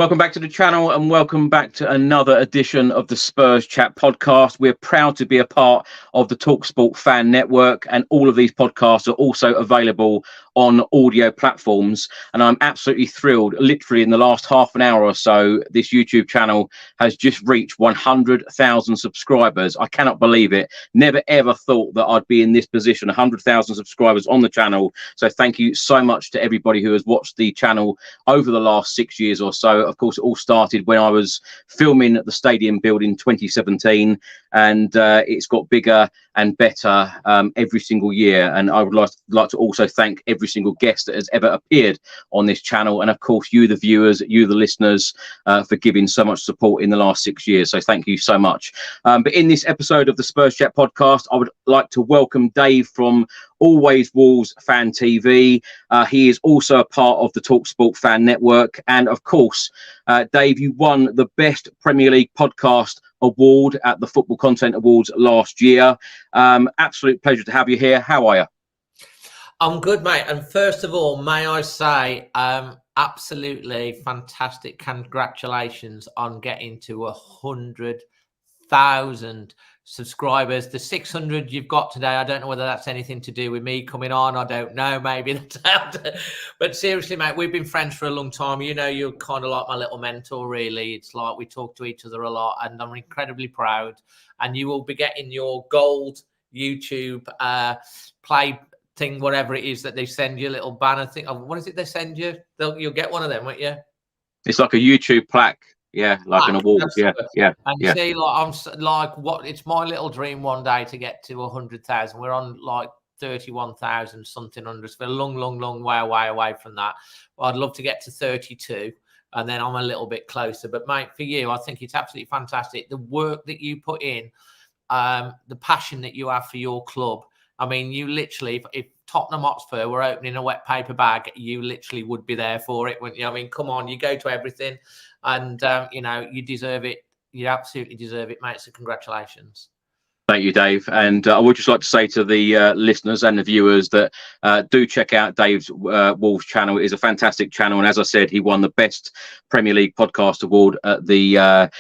Welcome back to the channel and welcome back to another edition of the Spurs Chat podcast. We're proud to be a part of the TalkSport fan network, and all of these podcasts are also available on audio platforms. And I'm absolutely thrilled. Literally in the last half an hour or so, this YouTube channel has just reached 100,000 subscribers. I cannot believe it. Never ever thought that I'd be in this position, 100,000 subscribers on the channel. So thank you so much to everybody who has watched the channel over the last 6 years or so. Of course, it all started when I was filming at the stadium build in 2017, and it's got bigger and better every single year. And I would like to also thank every single guest that has ever appeared on this channel, and of course you the viewers, you the listeners, for giving so much support in the last 6 years. So thank you so much. But in this episode of the Spurs Chat podcast, I would like to welcome Dave from Always Wolves Fan TV. He is also a part of the TalkSport fan network, and of course, Dave, you won the Best Premier League Podcast Award at the Football Content Awards last year. Absolute pleasure to have you here. How are you? I'm good, mate. And first of all, may I say, absolutely fantastic. Congratulations on getting to 100,000 subscribers. The 600 you've got today, I don't know whether that's anything to do with me coming on. I don't know. Maybe that's but seriously, mate, we've been friends for a long time. You know, you're kind of like my little mentor, really. It's like we talk to each other a lot, and I'm incredibly proud. And you will be getting your gold YouTube play thing, whatever it is that they send you, a little banner thing. What is it they send you? You'll get one of them, won't you? It's like a YouTube plaque. Yeah, like an award. Yeah. And see, like I'm like, what? It's my little dream one day to get to 100,000. We're on like 31,000 something under. We're a long way away from that. Well, I'd love to get to 32, and then I'm a little bit closer. But mate, for you, I think it's absolutely fantastic. The work that you put in, the passion that you have for your club. I mean, you literally, if Tottenham Hotspur were opening a wet paper bag, you literally would be there for it, wouldn't you? I mean, come on, you go to everything. And, you know, you deserve it. You absolutely deserve it, mate. So congratulations. Thank you, Dave. And I would just like to say to the listeners and the viewers that do check out Dave's Wolves channel. It is a fantastic channel. And as I said, he won the Best Premier League Podcast Award at the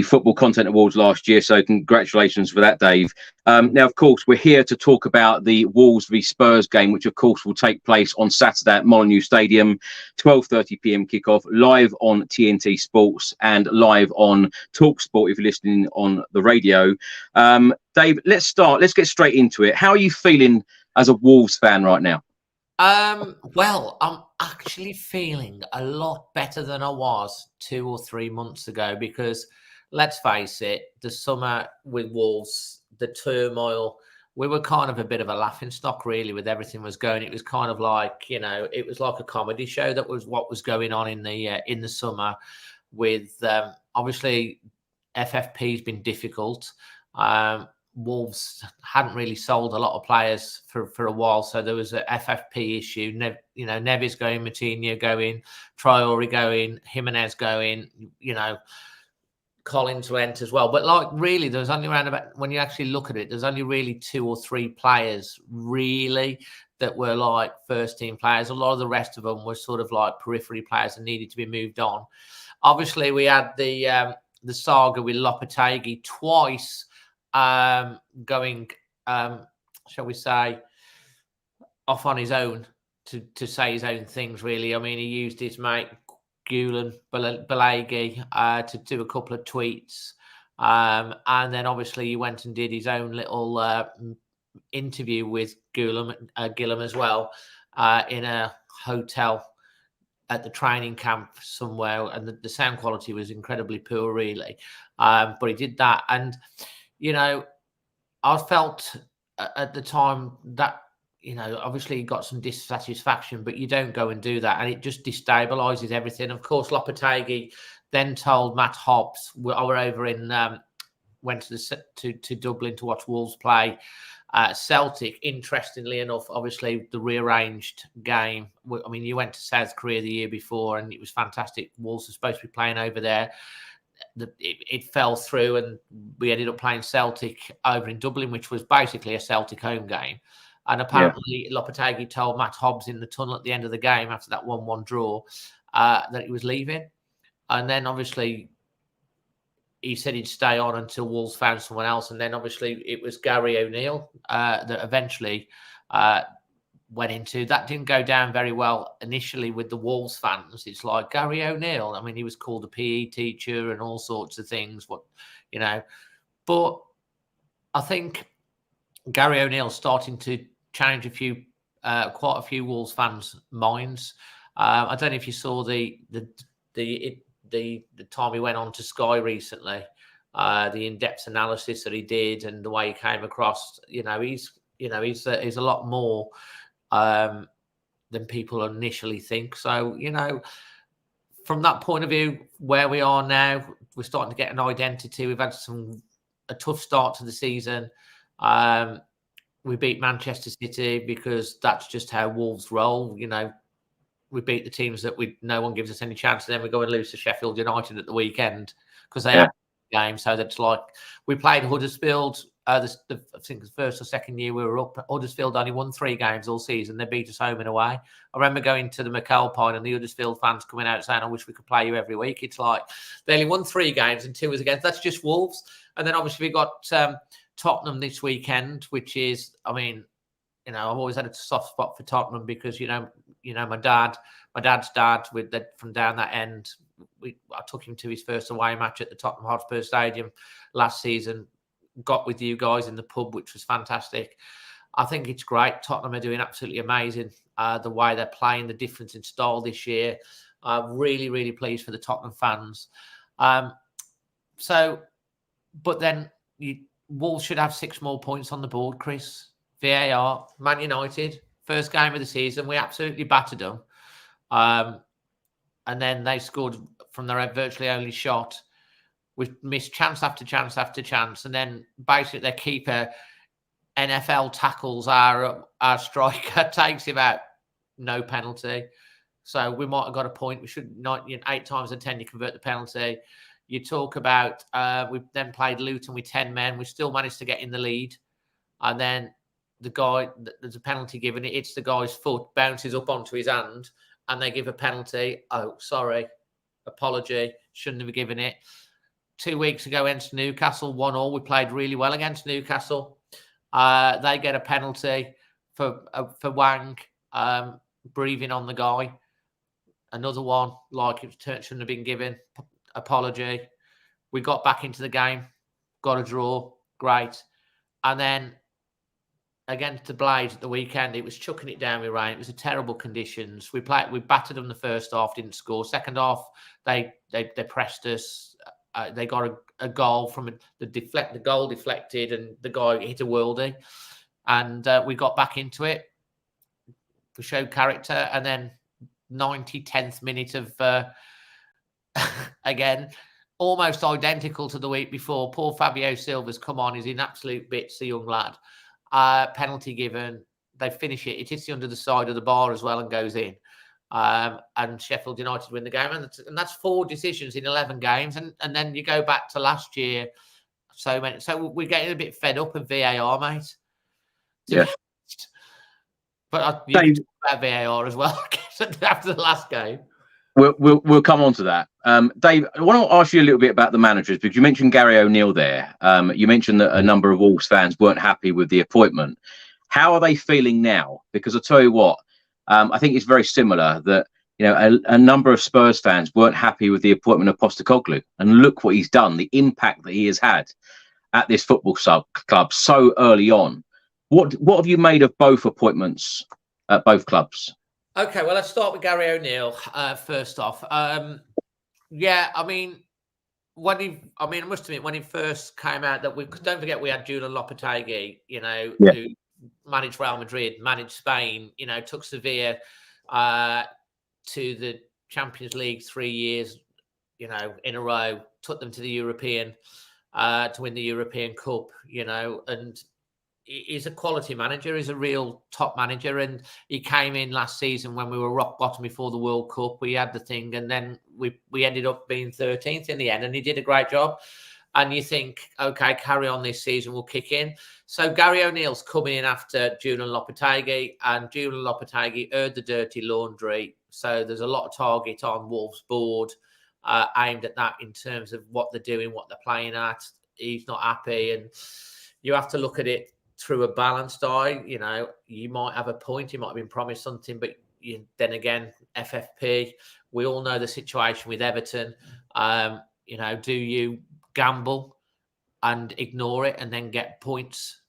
Football Content Awards last year. So congratulations for that, Dave. Now, of course, we're here to talk about the Wolves v Spurs game, which, of course, will take place on Saturday at Molineux Stadium, 12:30 p.m. kickoff, live on TNT Sports and live on TalkSport if you're listening on the radio. Dave, let's start. Let's get straight into it. How are you feeling as a Wolves fan right now? Well, I'm actually feeling a lot better than I was 2 or 3 months ago, because let's face it, the summer with Wolves, the turmoil, we were kind of a bit of a laughing stock, really, with everything was going. It was kind of like, you know, it was like a comedy show. That was what was going on in the summer with, obviously FFP's been difficult. Wolves hadn't really sold a lot of players for a while, so there was a FFP issue. You know, Neves going, Moutinho going, Traore going, Jimenez going, you know, Collins went as well. But like, really, there was only around about, when you actually look at it, there's only really 2 or 3 players really that were like first team players. A lot of the rest of them were sort of like periphery players and needed to be moved on. Obviously, we had the saga with Lopetegui twice. Going, shall we say, off on his own to say his own things, really. I mean, he used his mate Cowlin, Balagi, to do a couple of tweets. And then obviously he went and did his own little interview with Gillam as well, in a hotel at the training camp somewhere. And the sound quality was incredibly poor, really. But he did that. And you know, I felt at the time that, you know, obviously he got some dissatisfaction, but you don't go and do that. And it just destabilises everything. Of course, Lopetegui then told Matt Hobbs, we're over in, went to Dublin to watch Wolves play Celtic. Interestingly enough, obviously the rearranged game. I mean, you went to South Korea the year before and it was fantastic. Wolves were supposed to be playing over there. It fell through and we ended up playing Celtic over in Dublin, which was basically a Celtic home game. And apparently Lopetegui told Matt Hobbs in the tunnel at the end of the game after that 1-1 draw that he was leaving. And then obviously he said he'd stay on until Wolves found someone else. And then obviously it was Gary O'Neill that eventually went into. That didn't go down very well initially with the Wolves fans. It's like Gary O'Neill. I mean, he was called a PE teacher and all sorts of things. But I think Gary O'Neill's starting to change quite a few Wolves fans' minds. I don't know if you saw the time he went on to Sky recently, the in-depth analysis that he did and the way he came across. He's a lot more than people initially think. So, from that point of view, where we are now, we're starting to get an identity. We've had a tough start to the season. We beat Manchester City because that's just how Wolves roll. We beat the teams that no one gives us any chance. And then we go and lose to Sheffield United at the weekend because they had a game. So that's like we played Huddersfield. I think the first or second year we were up. Huddersfield only won 3 games all season. They beat us home and away. I remember going to the McAlpine and the Huddersfield fans coming out saying, "I wish we could play you every week." It's like they only won 3 games and 2 was against. That's just Wolves. And then obviously we got Tottenham this weekend, which is, I've always had a soft spot for Tottenham because my dad's dad from down that end. I took him to his first away match at the Tottenham Hotspur Stadium last season. Got with you guys in the pub, which was fantastic. I think it's great. Tottenham are doing absolutely amazing. The way they're playing, the difference in style this year. Really, really pleased for the Tottenham fans. But then Wolves should have 6 more points on the board, Chris. VAR, Man United, first game of the season. We absolutely battered them. And then they scored from their virtually only shot. We've missed chance after chance after chance. And then basically their keeper, NFL tackles our striker, takes him out, no penalty. So we might have got a point. We should not, 8 times in 10, you convert the penalty. You talk about, we've then played Luton with 10 men. We still managed to get in the lead. And then there's a penalty given. It hits the guy's foot, bounces up onto his hand, and they give a penalty. Oh, sorry. Apology. Shouldn't have given it. 2 weeks ago against Newcastle, 1-1. We played really well against Newcastle. They get a penalty for Wang breathing on the guy. Another one, like it shouldn't have been given. Apology. We got back into the game, got a draw, great. And then against the Blades at the weekend, it was chucking it down with rain. It was a terrible conditions. We battered them the first half, didn't score. Second half, they pressed us. They got a goal from the goal deflected, and the guy hit a worldie. And we got back into it. We showed character, and then 10th minute of again, almost identical to the week before. Poor Fabio Silva's come on. He's in absolute bits, the young lad. Penalty given. They finish it. It hits the under the side of the bar as well and goes in. And Sheffield United win the game. And that's 4 decisions in 11 games. And then you go back to last year. So we're getting a bit fed up of VAR, mate. Yeah. But you can talk about VAR as well after the last game. We'll come on to that. Dave, I want to ask you a little bit about the managers, because you mentioned Gary O'Neill there. You mentioned that a number of Wolves fans weren't happy with the appointment. How are they feeling now? Because I tell you what, I think it's very similar that, a number of Spurs fans weren't happy with the appointment of Postecoglou, and look what he's done, the impact that he has had at this football club so early on. What have you made of both appointments at both clubs? Okay, well, let's start with Gary O'Neill first off. I must admit, when he first came out, don't forget we had Julian Lopetegui, who managed Real Madrid, managed Spain, took Sevilla to the Champions League 3 years, in a row, took them to the European, to win the European Cup, and he's a quality manager. He's a real top manager, and he came in last season when we were rock bottom before the World Cup. We had the thing, and then we ended up being 13th in the end, and he did a great job. And you think, okay, carry on this season, we'll kick in. So Gary O'Neill's coming in after Julian Lopetegui, and Julian Lopetegui aired the dirty laundry. So there's a lot of target on Wolves' board. aimed at that in terms of what they're doing, what they're playing at. He's not happy, and you have to look at it through a balanced eye. You know, you might have a point, you might have been promised something, but then again, FFP, we all know the situation with Everton. You know, do you gamble and ignore it and then get points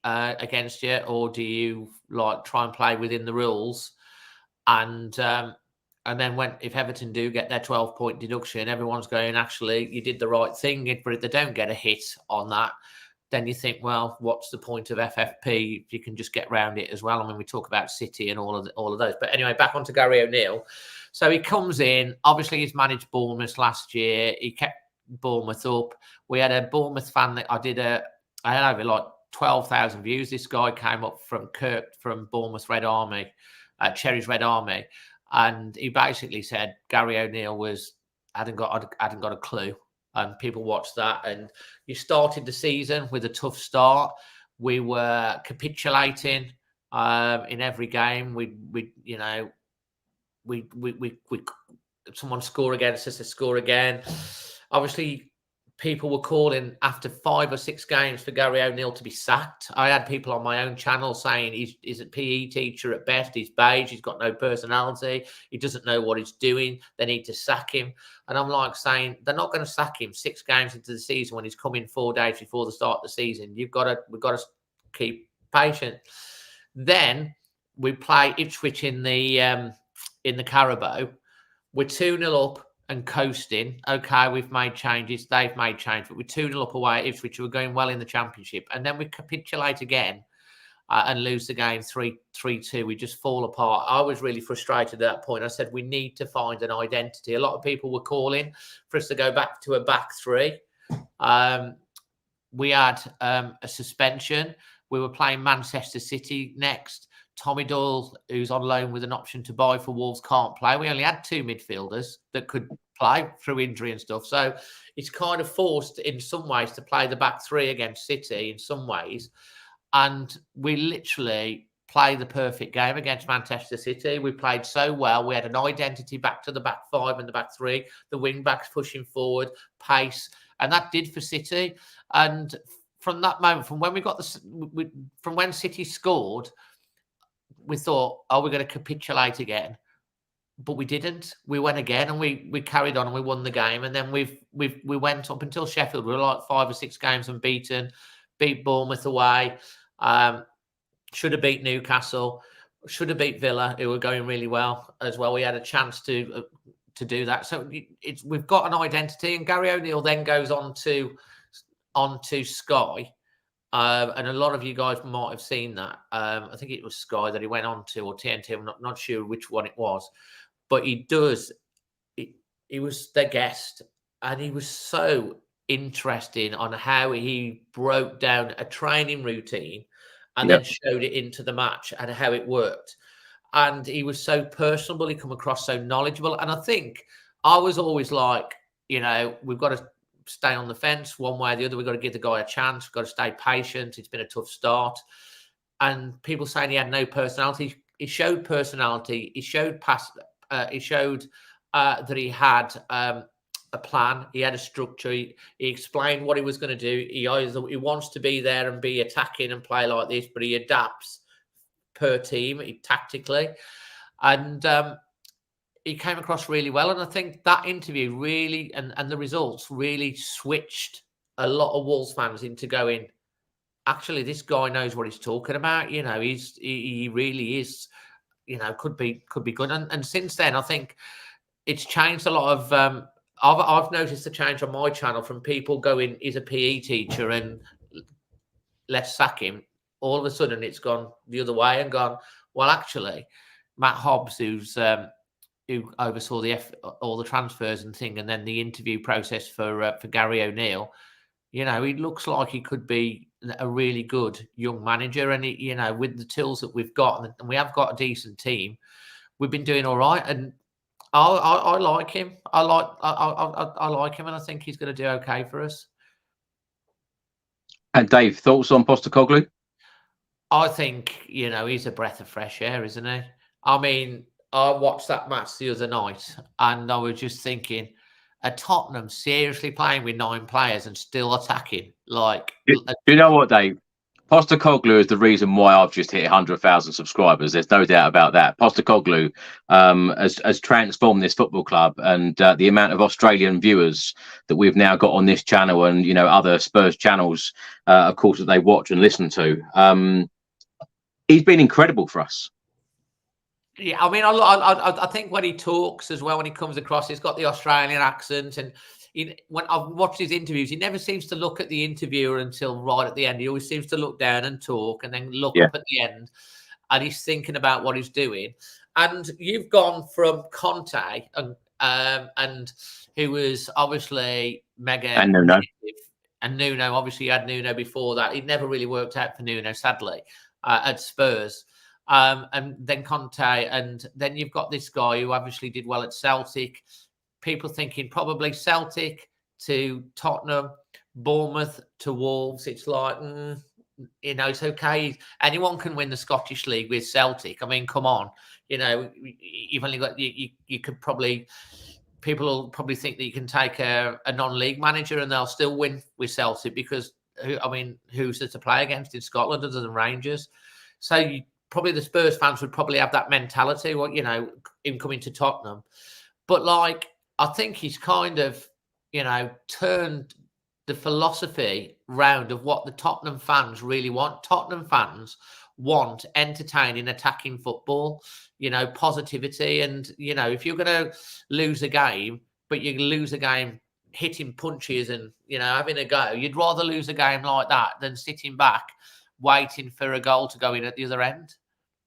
against you, or do you like try and play within the rules? And then if Everton do get their 12-point deduction, everyone's going, actually, you did the right thing. But if they don't get a hit on that, then you think, well, what's the point of FFP if you can just get round it as well? I mean, we talk about City and all of those. But anyway, back onto Gary O'Neill. So he comes in. Obviously, he's managed Bournemouth last year. He kept Bournemouth up. We had a Bournemouth fan that I had over like 12,000 views. This guy came up from Bournemouth Red Army, Cherry's Red Army, and he basically said Gary O'Neill hadn't got a clue. And people watched that, and you started the season with a tough start. We were capitulating in every game. Someone score against us, they score again. Obviously, people were calling after 5 or 6 games for Gary O'Neill to be sacked. I had people on my own channel saying he's a PE teacher at best. He's beige. He's got no personality. He doesn't know what he's doing. They need to sack him. And I'm like saying, they're not going to sack him 6 games into the season when he's coming 4 days before the start of the season. We've got to keep patient. Then we play Ipswich in the Carabao. We're 2-0 up and coasting. Okay, we've made changes. They've made changes, but we're 2-0 up away at Ipswich, who were going well in the Championship. And then we capitulate again and lose the game 3-2. We just fall apart. I was really frustrated at that point. I said, we need to find an identity. A lot of people were calling for us to go back to a back 3. We had a suspension. We were playing Manchester City next. Tommy Doyle, who's on loan with an option to buy for Wolves, can't play. We only had 2 midfielders that could play through injury and stuff. So it's kind of forced in some ways to play the back 3 against City in some ways. And we literally played the perfect game against Manchester City. We played so well. We had an identity back to the back 5 and the back 3. The wing backs pushing forward, pace. And that did for City. And from that moment, from when City scored, we thought, we're going to capitulate again, but we didn't. We went again, and we carried on, and we won the game. And then we went up until Sheffield. We were like 5 or 6 games unbeaten. Beat Bournemouth away. Should have beat Newcastle. Should have beat Villa, who were going really well as well. We had a chance to do that. So we've got an identity. And Gary O'Neill then goes on to Sky. And a lot of you guys might have seen that. I think it was Sky that he went on to, or TNT. I'm not sure which one it was. But he was the guest. And he was so interesting on how he broke down a training routine and then showed it into the match and how it worked. And he was so personable. He come across so knowledgeable. And I think I was always like, we've got to stay on the fence one way or the other. We've got to give the guy a chance. We've got to stay patient. It's been a tough start. And people saying he had no personality. He showed personality. He showed that he had a plan. He had a structure. He explained what he was going to do. He wants to be there and be attacking and play like this, but he adapts per team tactically. And he came across really well. And I think that interview really, and the results really switched a lot of Wolves fans into going, actually, this guy knows what he's talking about. He really is, could be good. And since then, I think it's changed a lot of, I've noticed a change on my channel from people going, he's a PE teacher and let's sack him. All of a sudden, it's gone the other way and gone, well, actually, Matt Hobbs, who oversaw all the transfers and thing, and then the interview process for Gary O'Neill, he looks like he could be a really good young manager. And with the tools that we've got, and we have got a decent team, we've been doing all right. And I like him. I like him, and I think he's going to do okay for us. And Dave, thoughts on Postecoglou? I think he's a breath of fresh air, isn't he? I mean, I watched that match the other night, and I was just thinking, Are Tottenham seriously playing with 9 players and still attacking? Like, Do you know what, Dave? Postecoglou is the reason why I've just hit 100,000 subscribers. There's no doubt about that. Postecoglou has transformed this football club, and the amount of Australian viewers that we've now got on this channel and, you know, other Spurs channels, of course, that they watch and listen to. He's been incredible for us. Yeah, I mean, I think when he talks as well, when he comes across, he's got the Australian accent, and when I've watched his interviews, he never seems to look at the interviewer until right at the end. He always seems to look down and talk, and then look up at the end, and he's thinking about what he's doing. And you've gone from Conte, and who was obviously mega And Nuno. negative, and Nuno, obviously, you had Nuno before that. It never really worked out for Nuno, sadly, at Spurs. And then Conte, and then you've got this guy who obviously did well at Celtic. People thinking probably Celtic to Tottenham, Bournemouth to Wolves. It's like, you know, it's okay. Anyone can win the Scottish League with Celtic. I mean, come on. You know, you've only got, you could probably, people will probably think that you can take a non-league manager and they'll still win with Celtic because, I mean, who's there to play against in Scotland other than Rangers? So probably the Spurs fans would probably have that mentality, well, you know, him coming to Tottenham. But like, I think he's kind of, you know, turned the philosophy round of what the Tottenham fans really want. Tottenham fans want entertaining, attacking football, you know, positivity. And, you know, if you're going to lose a game, but you lose a game hitting punches and, you know, having a go, you'd rather lose a game like that than sitting back waiting for a goal to go in at the other end.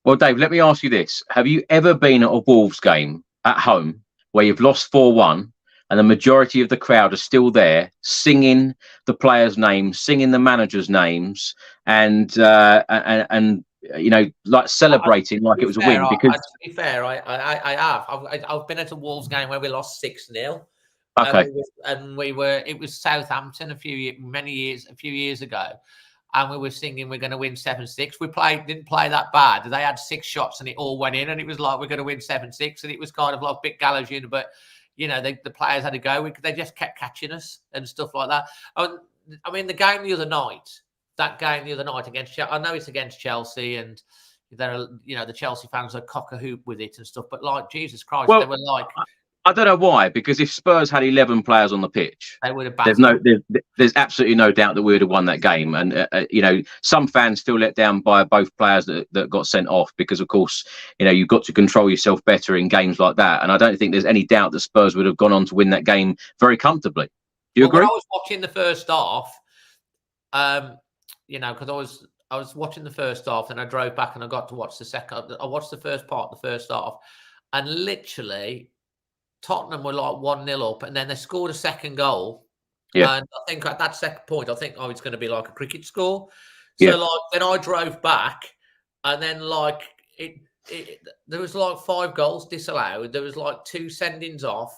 Well, Dave, let me ask you this. Have you ever been at a Wolves game at home where you've lost 4-1 and the majority of the crowd are still there singing the players' names, singing the managers' names, and you know, like celebrating like it was a win? Because to be fair, I have. I've been at a Wolves game where we lost 6-0. Okay. And we were, it was Southampton a few years ago. And we were singing, we're going to win 7-6. We didn't play that bad. They had 6 shots and it all went in. And it was like, we're going to win 7-6. And it was kind of like a bit gallows unit. But, you know, the players had to go. They just kept catching us and stuff like that. I mean, the game the other night against Chelsea, I know it's against Chelsea and they're, you know, the Chelsea fans are cock a hoop with it and stuff. But like, Jesus Christ, they were like... I don't know why, because if Spurs had 11 players on the pitch, they would have there's absolutely no doubt that we would have won that game. And, you know, some fans feel let down by both players that got sent off because, of course, you know, you've got to control yourself better in games like that. And I don't think there's any doubt that Spurs would have gone on to win that game very comfortably. Do you agree? When I was watching the first half, you know, because I was watching the first half and I drove back and I got to watch the second. I watched the first part of the first half and literally... Tottenham were like 1-0 up, and then they scored a second goal. Yeah. And I think at that second point, I think, it's going to be like a cricket score. Yeah. So, like, then I drove back, and then, like, there was like 5 goals disallowed. There was like 2 sendings off.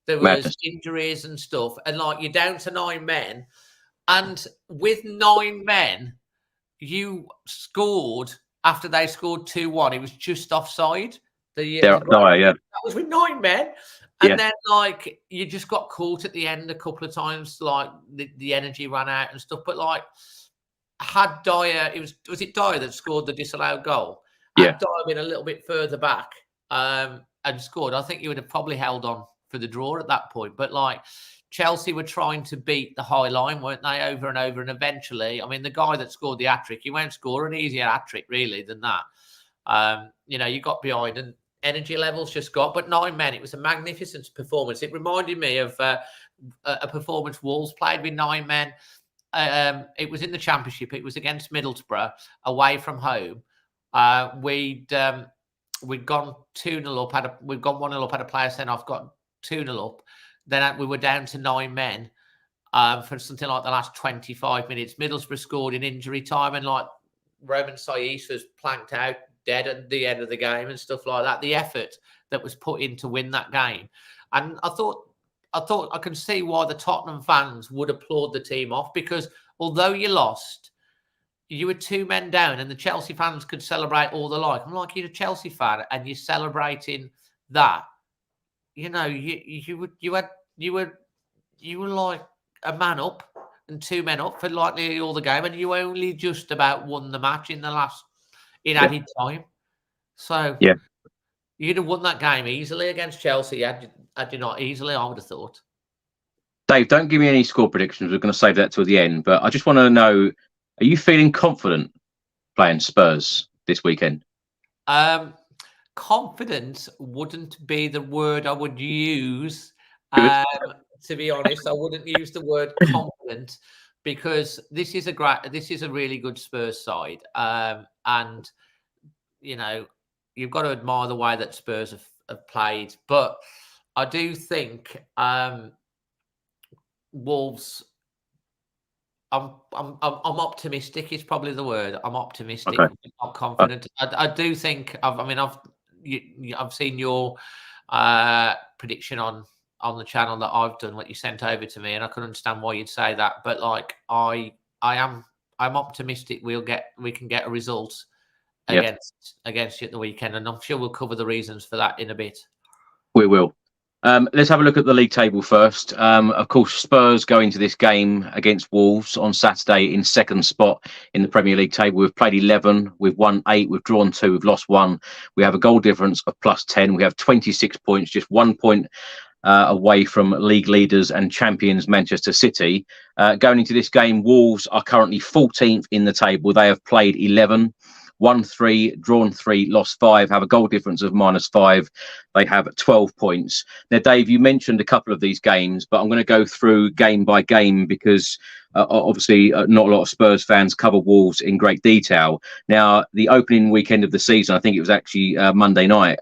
There was injuries and stuff. And, like, you're down to 9 men. And with 9 men, you scored after they scored 2-1. It was just offside. That was with 9 men. And then, like, you just got caught at the end a couple of times, like, the energy ran out and stuff. But, like, had Dyer, was it Dyer that scored the disallowed goal? Had Dyer been a little bit further back and scored, I think he would have probably held on for the draw at that point. But, like, Chelsea were trying to beat the high line, weren't they, over and over? And eventually, I mean, the guy that scored the hat-trick, he won't score an easier hat-trick, really, than that. You know, you got behind and energy levels just got, but 9 men, it was a magnificent performance. It reminded me of a performance Wolves played with 9 men. It was in the Championship. It was against Middlesbrough, away from home. We'd gone 2-0 up. We'd gone 1-0 up. Had a player sent off. Got 2-0 up. Then we were down to 9 men for something like the last 25 minutes. Middlesbrough scored in injury time, and like Roman Saiz was planked out dead at the end of the game and stuff like that. The effort that was put in to win that game. And I thought I can see why the Tottenham fans would applaud the team off, because although you lost, you were 2 men down and the Chelsea fans could celebrate all the like. I'm like, you're a Chelsea fan and you're celebrating that. You know, you were you were like a man up and 2 men up for like nearly all the game, and you only just about won the match in added time. So you'd have won that game easily against Chelsea, had you not easily, I would have thought. Dave, don't give me any score predictions. We're going to save that till the end. But I just want to know, are you feeling confident playing Spurs this weekend? Confidence wouldn't be the word I would use. To be honest, I wouldn't use the word confident, because this is a really good Spurs side. And, you know, you've got to admire the way that Spurs have played. But I do think Wolves, I'm optimistic is probably the word. I'm optimistic, not confident. I do think I've seen your prediction on the channel that I've done, what you sent over to me, and I can understand why you'd say that. But like I'm optimistic we can get a result against you at the weekend, and I'm sure we'll cover the reasons for that in a bit. We will. Let's have a look at the league table first. Of course, Spurs go into this game against Wolves on Saturday in second spot in the Premier League table. We've played 11, we've won 8, we've drawn 2, we've lost 1. We have a goal difference of +10. We have 26 points, just 1 point away from league leaders and champions Manchester City. Going into this game, Wolves are currently 14th in the table. They have played 11. Won 3, drawn 3, lost 5, have a goal difference of -5. They have 12 points. Now, Dave, you mentioned a couple of these games, but I'm going to go through game by game because obviously not a lot of Spurs fans cover Wolves in great detail. Now, the opening weekend of the season, I think it was actually Monday night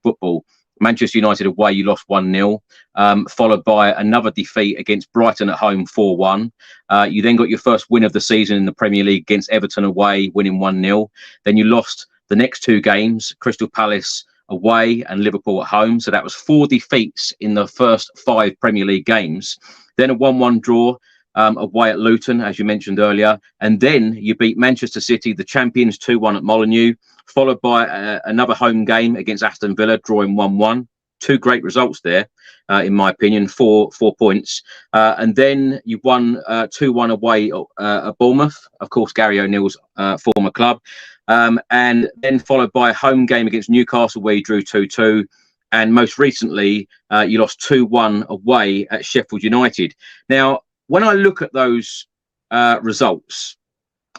football, Manchester United away, you lost 1-0, followed by another defeat against Brighton at home, 4-1. You then got your first win of the season in the Premier League against Everton away, winning 1-0. Then you lost the next 2 games, Crystal Palace away and Liverpool at home. So that was 4 defeats in the first 5 Premier League games. Then a 1-1 draw away at Luton, as you mentioned earlier. And then you beat Manchester City, the champions, 2-1 at Molineux, followed by another home game against Aston Villa, drawing 1-1. 2 great results there, in my opinion, 4 points. And then you won 2-1 away at Bournemouth, of course, Gary O'Neill's former club. And then followed by a home game against Newcastle, where you drew 2-2. And most recently, you lost 2-1 away at Sheffield United. Now, when I look at those results,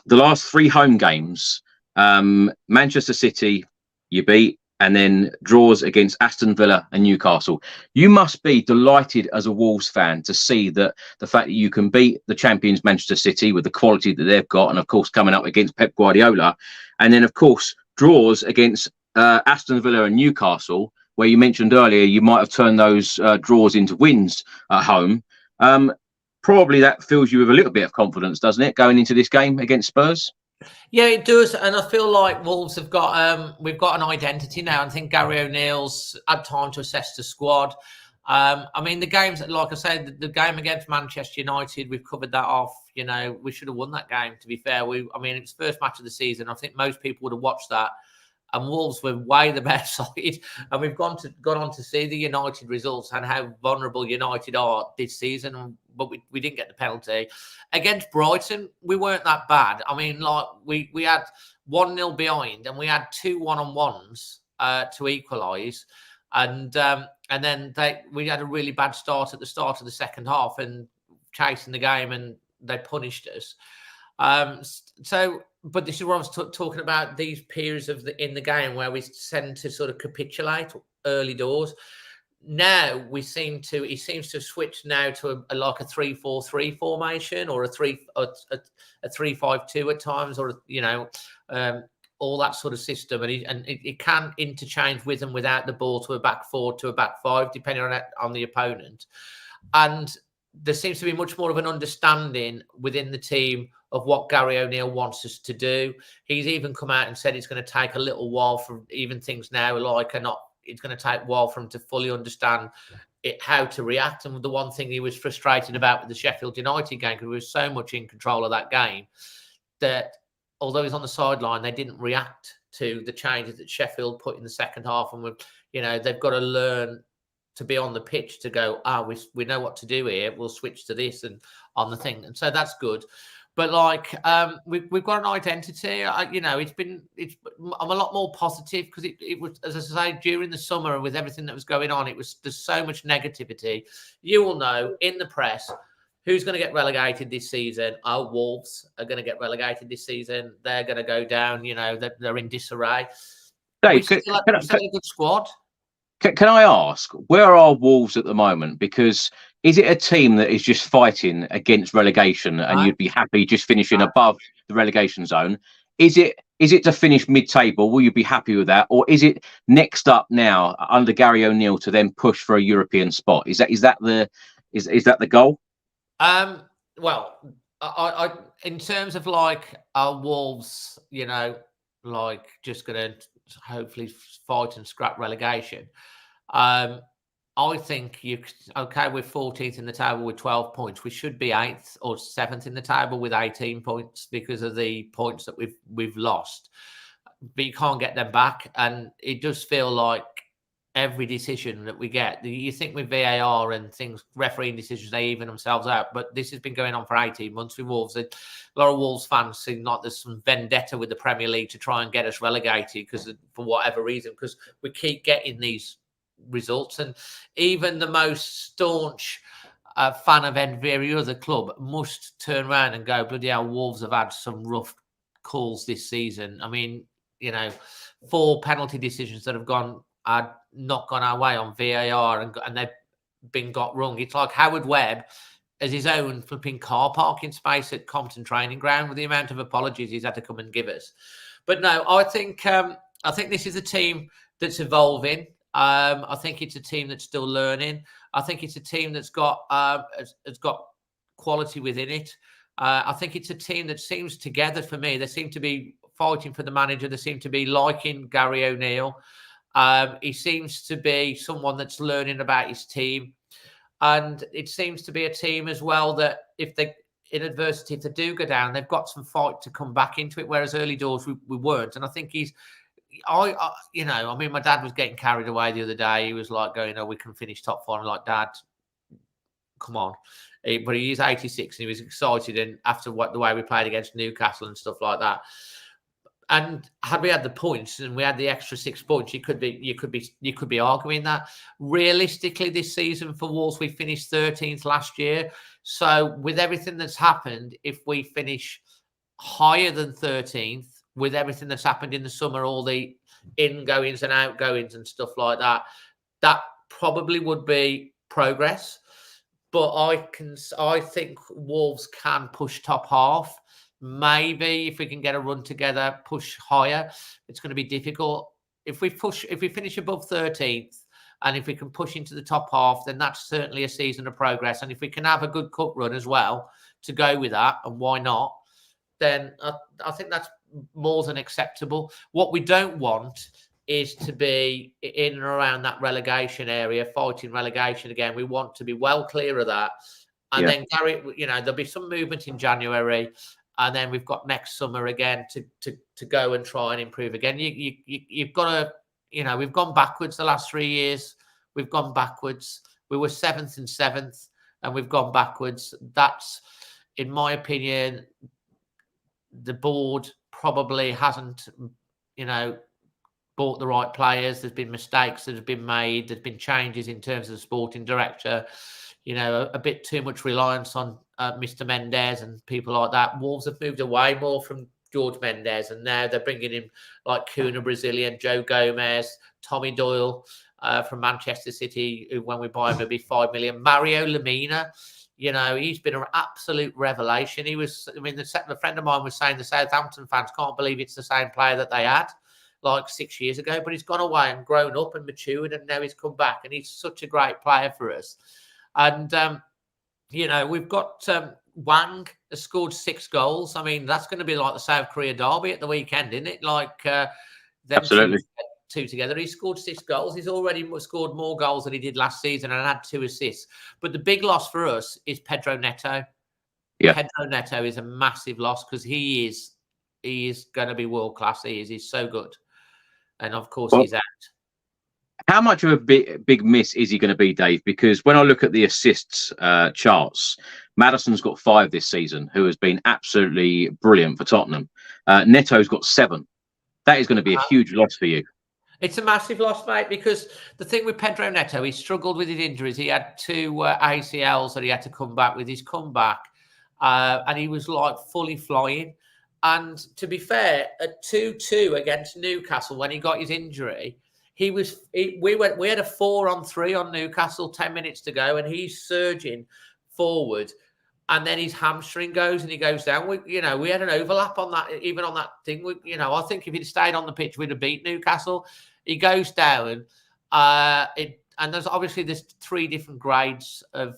the last 3 home games, Manchester City you beat, and then draws against Aston Villa and Newcastle. You must be delighted as a Wolves fan to see that the fact that you can beat the champions Manchester City with the quality that they've got, and of course coming up against Pep Guardiola, and then of course draws against Aston Villa and Newcastle, where you mentioned earlier you might have turned those draws into wins at home. Probably that fills you with a little bit of confidence, doesn't it, going into this game against Spurs? Yeah, it does, and I feel like Wolves have got we've got an identity now. I think Gary O'Neill's had time to assess the squad. I mean, the games, like I said, the game against Manchester United, we've covered that off. You know, we should have won that game. To be fair, I mean, it's the first match of the season. I think most people would have watched that, and Wolves were way the better side. And we've gone on to see the United results and how vulnerable United are this season. But we didn't get the penalty. Against Brighton, we weren't that bad. I mean, like we had 1-0 behind and we had 2 1-on-1s to equalise. And then we had a really bad start at the start of the second half and chasing the game, and they punished us. But this is what I was talking about, these periods in the game where we tend to sort of capitulate early doors. Now he seems to have switched now to a 3-4-3 formation, or a 3-5-2 at times, or all that sort of system, and it can interchange with and without the ball to a back 4 to a back 5, depending on the opponent. And there seems to be much more of an understanding within the team of what Gary O'Neill wants us to do. He's even come out and said it's going to take a little while for even things now it's going to take a while for him to fully understand how to react. And the one thing he was frustrated about with the Sheffield United game, because he was so much in control of that game, that although he's on the sideline, they didn't react to the changes that Sheffield put in the second half. And they've got to learn to be on the pitch to go, we know what to do here. We'll switch to this and on the thing. And so that's good. But like we've got an identity. I'm a lot more positive because it was, as I say, during the summer with everything that was going on, there's so much negativity. You will know in the press who's going to get relegated this season. Oh, Wolves are going to get relegated this season. They're going to go down. They're in disarray. We still have a good squad. Can I ask, where are Wolves at the moment? Because is it a team that is just fighting against relegation and you'd be happy just finishing above the relegation zone? Is it to finish mid-table? Will you be happy with that? Or is it next up now under Gary O'Neill to then push for a European spot? Is that the goal? Well, I in terms of like our Wolves, like just going to hopefully fight and scrap relegation. I think we're 14th in the table with 12 points. We should be 8th or 7th in the table with 18 points because of the points that we've lost. But you can't get them back, and it does feel like every decision that we get, you think with VAR and things, refereeing decisions, they even themselves out. But this has been going on for 18 months with Wolves. A lot of Wolves fans seem like there's some vendetta with the Premier League to try and get us relegated for whatever reason, because we keep getting these results. And even the most staunch fan of every other club must turn around and go, bloody hell, Wolves have had some rough calls this season. I mean, 4 penalty decisions that had not gone our way on VAR and they've been got wrong. It's like Howard Webb has his own flipping car parking space at Compton Training Ground with the amount of apologies he's had to come and give us. But no, I think this is a team that's evolving. I think it's a team that's still learning. I think it's a team that's got has got quality within it. I think it's a team that seems together for me. They seem to be fighting for the manager. They seem to be liking Gary O'Neill. He seems to be someone that's learning about his team. And it seems to be a team as well that if they do go down, they've got some fight to come back into it, whereas early doors we weren't. And I think my dad was getting carried away the other day. He was like going, we can finish top 4. I'm like, Dad, come on. But he is 86 and he was excited. And after the way we played against Newcastle and stuff like that. And had we had the points and we had the extra 6 points, you could be arguing that. Realistically, this season for Wolves, we finished 13th last year. So with everything that's happened, if we finish higher than 13th, with everything that's happened in the summer, all the ingoings and outgoings and stuff like that, that probably would be progress. But I think Wolves can push top half. Maybe if we can get a run together, push higher. It's going to be difficult. If we finish above 13th, and if we can push into the top half, then that's certainly a season of progress. And if we can have a good cup run as well to go with that, and why not? Then I think that's more than acceptable. What we don't want is to be in and around that relegation area, fighting relegation again. We want to be well clear of that. And then Gary, there'll be some movement in January. And then we've got next summer again to go and try and improve again. You've got to, we've gone backwards the last 3 years. We've gone backwards. We were 7th and 7th, and we've gone backwards. That's, in my opinion, the board probably hasn't, bought the right players. There's been mistakes that have been made. There's been changes in terms of the sporting director. A bit too much reliance on Mr. Mendes and people like that. Wolves have moved away more from George Mendes, and now they're bringing in like Cunha, Brazilian, Joe Gomez, Tommy Doyle from Manchester City, who when we buy him, it'll be 5 million. Mario Lemina, he's been an absolute revelation. A friend of mine was saying the Southampton fans can't believe it's the same player that they had like 6 years ago, but he's gone away and grown up and matured, and now he's come back, and he's such a great player for us. And, we've got Wang has scored 6 goals. I mean, that's going to be like the South Korea derby at the weekend, isn't it? Like, them absolutely. Two together. He scored 6 goals. He's already scored more goals than he did last season and had 2 assists. But the big loss for us is Pedro Neto. Yeah. Pedro Neto is a massive loss because he is going to be world class. He's so good. And of course, he's out. How much of a big miss is he going to be, Dave? Because when I look at the assists charts, Maddison's got 5 this season, who has been absolutely brilliant for Tottenham. Neto's got 7. That is going to be a huge loss for you. It's a massive loss, mate, because the thing with Pedro Neto, he struggled with his injuries. He had 2 ACLs that he had to come back with. His comeback, and he was like fully flying. And to be fair, at 2-2 against Newcastle, when he got his injury, we had a 4-on-3 on Newcastle, 10 minutes to go, and he's surging forward. And then his hamstring goes and he goes down. We had an overlap on that, even on that thing. I think if he'd stayed on the pitch, we'd have beat Newcastle. He goes down. And there's 3 different grades of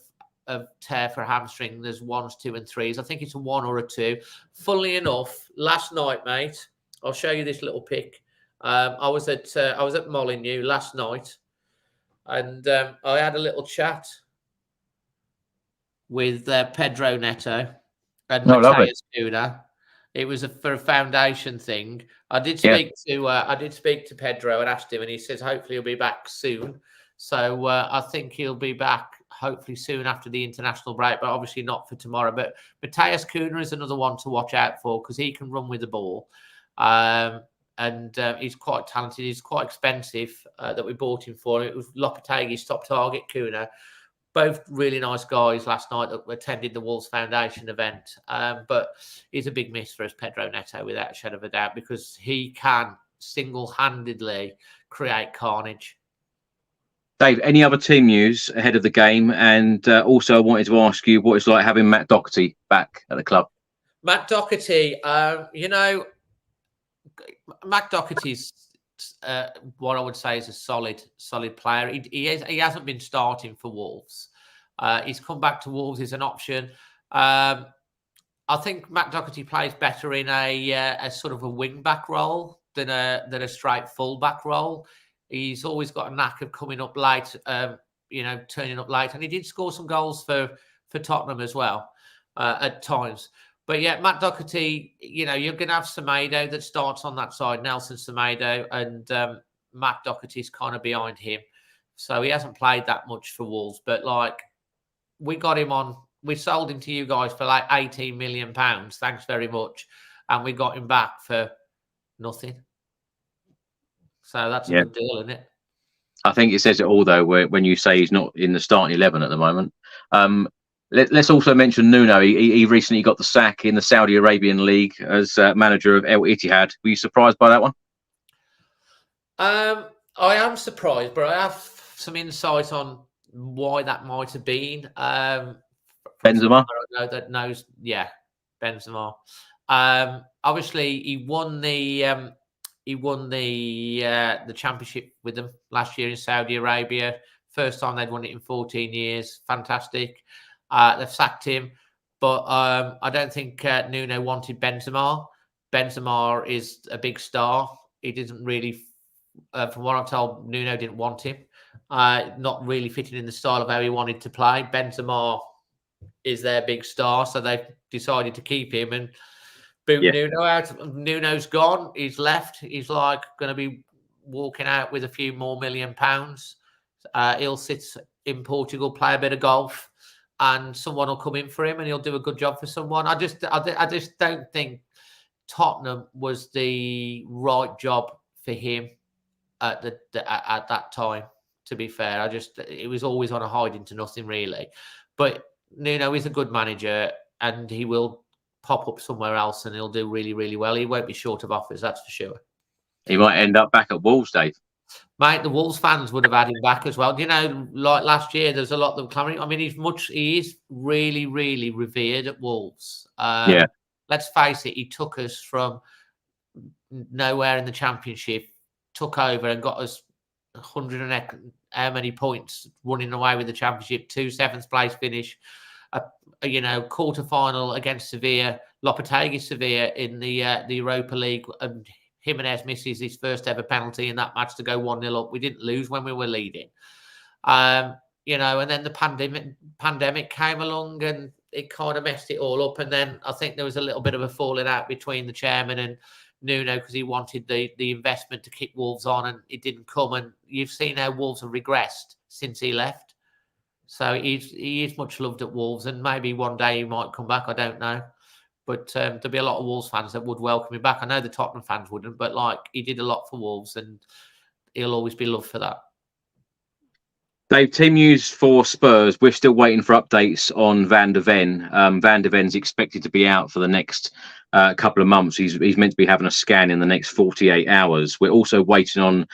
tear for hamstring. There's 1s, 2, and 3s. I think it's a 1 or a 2. Funnily enough, last night, mate, I'll show you this little pic. I was at Molineux last night, and I had a little chat with Pedro Neto and Matthias Cunha. It was for a foundation thing. I did speak to Pedro and asked him, and he says hopefully he'll be back soon. So I think he'll be back hopefully soon after the international break, but obviously not for tomorrow. But Matthias Cunha is another one to watch out for because he can run with the ball. And he's quite talented. He's quite expensive that we bought him for. It was Lopetegui's top target, Cunha. Both really nice guys last night that attended the Wolves Foundation event. But he's a big miss for us, Pedro Neto, without a shadow of a doubt, because he can single-handedly create carnage. Dave, any other team news ahead of the game? And also I wanted to ask you what it's like having Matt Doherty back at the club. Matt Doherty, Matt Doherty's what I would say is a solid player. He hasn't been starting for Wolves. He's come back to Wolves as an option. I think Matt Doherty plays better in a sort of a wing back role than a straight full back role. He's always got a knack of coming up late, turning up late, and he did score some goals for Tottenham as well at times. But yeah, Matt Doherty, you're going to have Semedo that starts on that side, Nelson Semedo, and Matt Doherty's kind of behind him. So he hasn't played that much for Wolves. But we sold him to you guys for like £18 million. Thanks very much. And we got him back for nothing. So that's a good deal, isn't it? I think it says it all, though, when you say he's not in the starting 11 at the moment. Let's also mention Nuno. He recently got the sack in the Saudi Arabian League as manager of El Ittihad. Were you surprised by that one? I am surprised, but I have some insight on why that might have been. Benzema? I know that knows. Yeah, Benzema. Obviously, he won the championship with them last year in Saudi Arabia. First time they'd won it in 14 years. Fantastic. They've sacked him, but I don't think Nuno wanted Benzema. Benzema is a big star. He didn't really, from what I'm told, Nuno didn't want him. Not really fitting in the style of how he wanted to play. Benzema is their big star, so they've decided to keep him and boot Nuno out. Nuno's gone. He's left. He's like going to be walking out with a few more £1 million. He'll sit in Portugal, play a bit of golf, and someone will come in for him and he'll do a good job for someone. I just don't think Tottenham was the right job for him at that time, to be fair. It was always on a hiding to nothing, really. But Nuno is a good manager and he will pop up somewhere else and he'll do really, really well. He won't be short of offers, that's for sure. He might end up back at Wolves, Dave. Mate, the Wolves fans would have had him back as well. Like last year, there's a lot of them clamoring. I mean, he is really, really revered at Wolves. Let's face it, he took us from nowhere in the Championship, took over and got us 100 and how many points running away with the Championship, 2 7th place finish, quarter-final against Sevilla, Lopetegui Sevilla in the Europa League, and Jimenez misses his first ever penalty in that match to go 1-0 up. We didn't lose when we were leading. And then the pandemic came along and it kind of messed it all up. And then I think there was a little bit of a falling out between the chairman and Nuno because he wanted the investment to kick Wolves on, and it didn't come. And you've seen how Wolves have regressed since he left. So he is much loved at Wolves, and maybe one day he might come back. I don't know. But there'll be a lot of Wolves fans that would welcome him back. I know the Tottenham fans wouldn't, but like he did a lot for Wolves, and he'll always be loved for that. Dave, team news for Spurs. We're still waiting for updates on Van der Ven. Van der Ven's expected to be out for the next couple of months. He's meant to be having a scan in the next 48 hours. We're also waiting on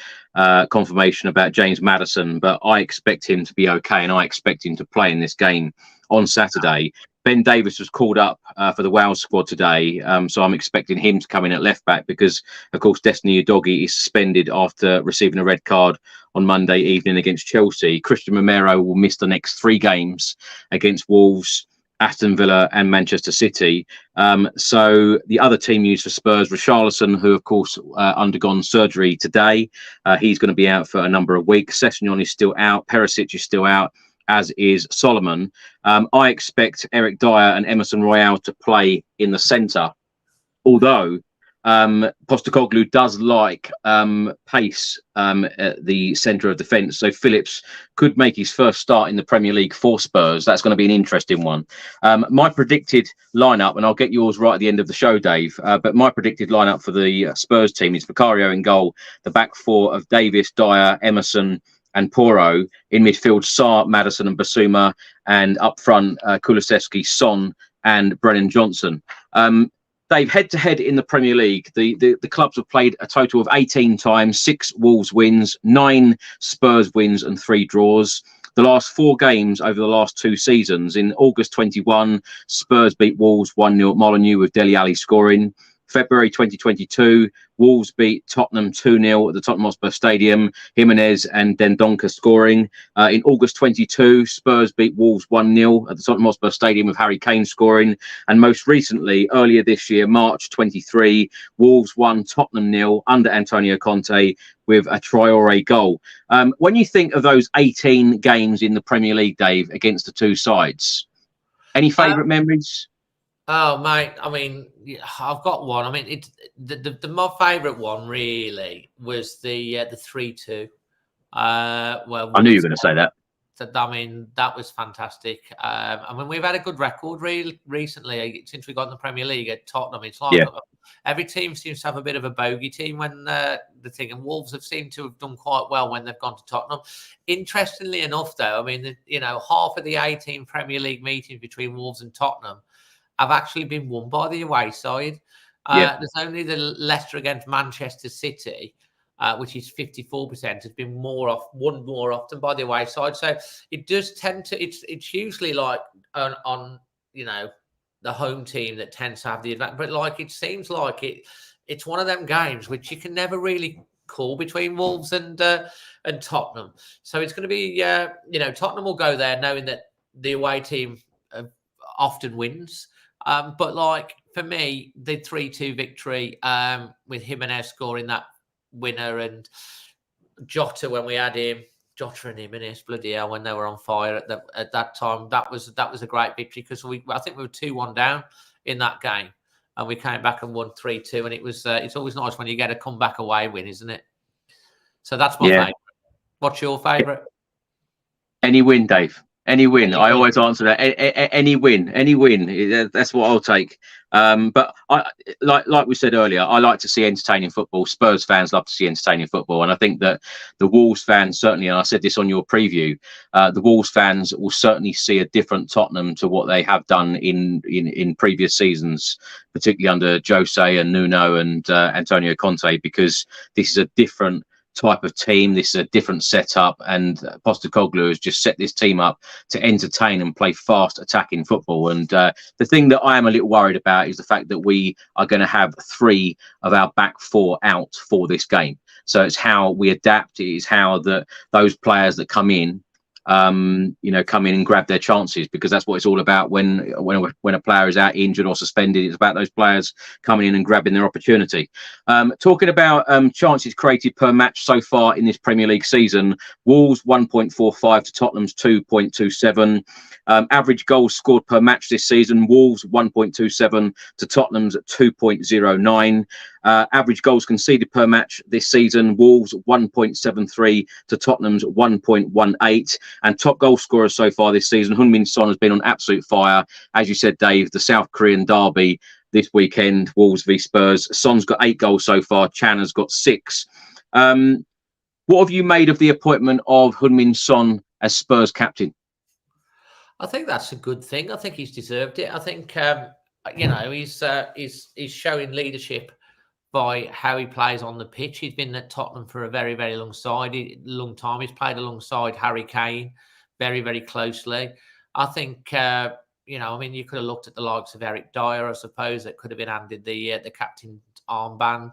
confirmation about James Maddison, but I expect him to be okay, and I expect him to play in this game on Saturday. Ben Davies was called up for the Wales squad today, so I'm expecting him to come in at left back because, of course, Destiny Udogie is suspended after receiving a red card on Monday evening against Chelsea. Christian Romero will miss the next 3 games against Wolves, Aston Villa and Manchester City. So the other team news for Spurs, Richarlison, who, of course, undergone surgery today. He's going to be out for a number of weeks. Sessegnon is still out. Perisic is still out, as is Solomon. I expect Eric Dyer and Emerson Royale to play in the centre, although Postecoglou does like pace at the centre of defence. So Phillips could make his first start in the Premier League for Spurs. That's going to be an interesting one. My predicted lineup, and I'll get yours right at the end of the show, Dave, but my predicted lineup for the Spurs team is Vicario in goal, the back 4 of Davis, Dyer, Emerson and Porro. In midfield, Sarr, Maddison and Basuma, and up front, Kulusevski, Son and Brennan Johnson. Dave, head-to-head in the Premier League, the clubs have played a total of 18 times, 6 Wolves wins, 9 Spurs wins and 3 draws. The last 4 games over the last 2 seasons, in August 21, Spurs beat Wolves 1-0 at Molineux with Dele Alli scoring. February 2022, Wolves beat Tottenham 2-0 at the Tottenham Hotspur Stadium, Jimenez and Dendoncker scoring. In August 22, Spurs beat Wolves 1-0 at the Tottenham Hotspur Stadium with Harry Kane scoring. And most recently, earlier this year, March 23, Wolves won Tottenham 0 under Antonio Conte with a Traore goal. When you think of those 18 games in the Premier League, Dave, against the 2 sides, any favourite memories? Oh, mate, I mean, I've got one. I mean, it's my favourite one really was the 3-2. Well, I knew you were going to say that. I mean, that was fantastic. I mean, we've had a good record recently since we got in the Premier League at Tottenham. It's like every team seems to have a bit of a bogey team when the thing, and Wolves have seemed to have done quite well when they've gone to Tottenham. Interestingly enough, though, I mean, half of the 18 Premier League meetings between Wolves and Tottenham have actually been won by the away side. There's only the Leicester against Manchester City, which is 54%, has been won more often by the away side. So it does tend to. It's usually like on the home team that tends to have the advantage. But like it seems like it's one of them games which you can never really call between Wolves and Tottenham. So it's going to be Tottenham will go there knowing that the away team often wins. But like for me, the 3-2 victory with Jimenez scoring that winner and Jota when we had him, Jota and Jimenez, bloody hell, when they were on fire at that time, that was a great victory because I think we were 2-1 down in that game and we came back and won 3-2, and it was it's always nice when you get a comeback away win, isn't it? So that's my favourite. What's your favourite? Any win, Dave. Any win. I always answer that. Any win. That's what I'll take. But I like we said earlier, I like to see entertaining football. Spurs fans love to see entertaining football, and I think that the Wolves fans certainly, and I said this on your preview, the Wolves fans will certainly see a different Tottenham to what they have done in previous seasons, particularly under Jose and Nuno and Antonio Conte, because this is a different type of team. This is a different setup, and Postecoglou has just set this team up to entertain and play fast attacking football. And the thing that I am a little worried about is the fact that we are going to have 3 of our back 4 out for this game. So it's how we adapt. It is how those players that come in come in and grab their chances, because that's what it's all about when a player is out injured or suspended. It's about those players coming in and grabbing their opportunity. Talking about chances created per match so far in this Premier League season, Wolves 1.45 to Tottenham's 2.27. Average goals scored per match this season, Wolves 1.27 to Tottenham's 2.09. Average goals conceded per match this season, Wolves 1.73 to Tottenham's 1.18. And top goal scorers so far this season, Heung-min Son has been on absolute fire. As you said, Dave, the South Korean derby this weekend, Wolves v Spurs. Son's got 8 goals so far. Chan has got 6. What have you made of the appointment of Heung-min Son as Spurs captain? I think that's a good thing. I think he's deserved it. I think he's showing leadership by how he plays on the pitch. He's been at Tottenham for a very, very long time. He's played alongside Harry Kane very, very closely. I think, you could have looked at the likes of Eric Dyer, I suppose, that could have been handed the captain's armband.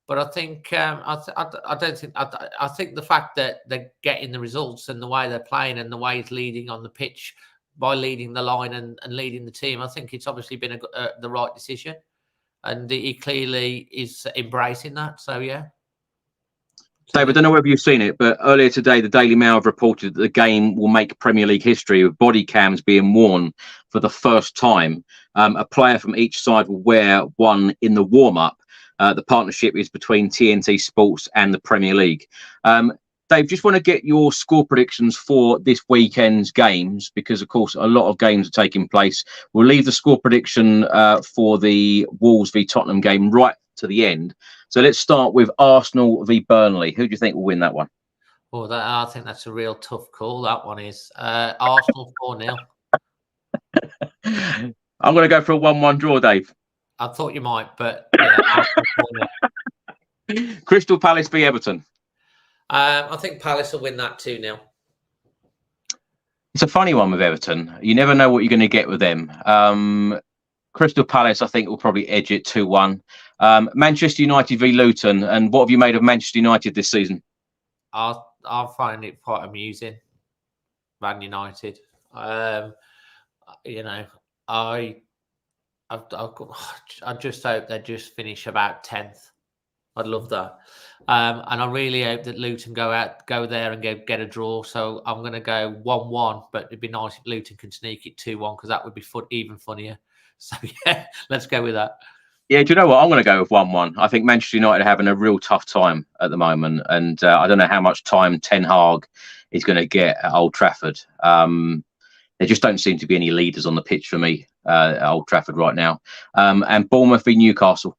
But I think I think the fact that they're getting the results and the way they're playing and the way he's leading on the pitch by leading the line and leading the team, I think it's obviously been the right decision. And he clearly is embracing that. So, yeah. Dave, I don't know whether you've seen it, but earlier today, the Daily Mail have reported that the game will make Premier League history, with body cams being worn for the first time. A player from each side will wear one in the warm-up. The partnership is between TNT Sports and the Premier League. Dave, just want to get your score predictions for this weekend's games, because, of course, a lot of games are taking place. We'll leave the score prediction for the Wolves v Tottenham game right to the end. So let's start with Arsenal v Burnley. Who do you think will win that one? Well, I think that's a real tough call. That one is Arsenal 4-0. I'm going to go for a 1-1 draw, Dave. I thought you might, but yeah, Arsenal 4-0. Crystal Palace v Everton. I think Palace will win that 2-0. It's a funny one with Everton. You never know what you're going to get with them. Crystal Palace, I think, will probably edge it 2-1. Manchester United v Luton. And what have you made of Manchester United this season? I find it quite amusing. Man United. I just hope they just finish about 10th. I'd love that. And I really hope that Luton go there and get a draw. So I'm going to go 1-1, but it'd be nice if Luton can sneak it 2-1, because that would be even funnier. So, yeah, let's go with that. Yeah, do you know what? I'm going to go with 1-1. I think Manchester United are having a real tough time at the moment. And I don't know how much time Ten Hag is going to get at Old Trafford. There just don't seem to be any leaders on the pitch for me at Old Trafford right now. And Bournemouth v Newcastle.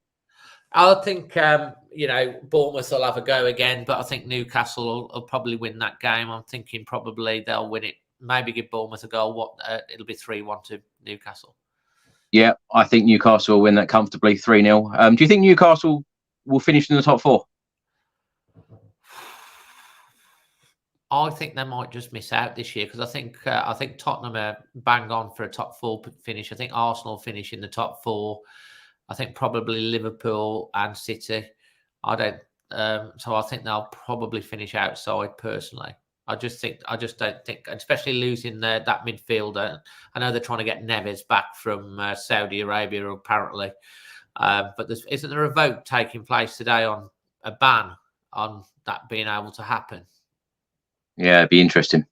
I think, Bournemouth will have a go again, but I think Newcastle will probably win that game. I'm thinking probably they'll win it. Maybe give Bournemouth a goal. It'll be 3-1 to Newcastle. Yeah, I think Newcastle will win that comfortably, 3-0. Do you think Newcastle will finish in the top 4? I think they might just miss out this year, because I think Tottenham are bang on for a top 4 finish. I think Arsenal finish in the top 4. I think probably Liverpool and City. So I think they'll probably finish outside personally. I just don't think, especially losing that midfielder. I know they're trying to get Neves back from Saudi Arabia, apparently. But isn't there a vote taking place today on a ban on that being able to happen? Yeah, it'd be interesting.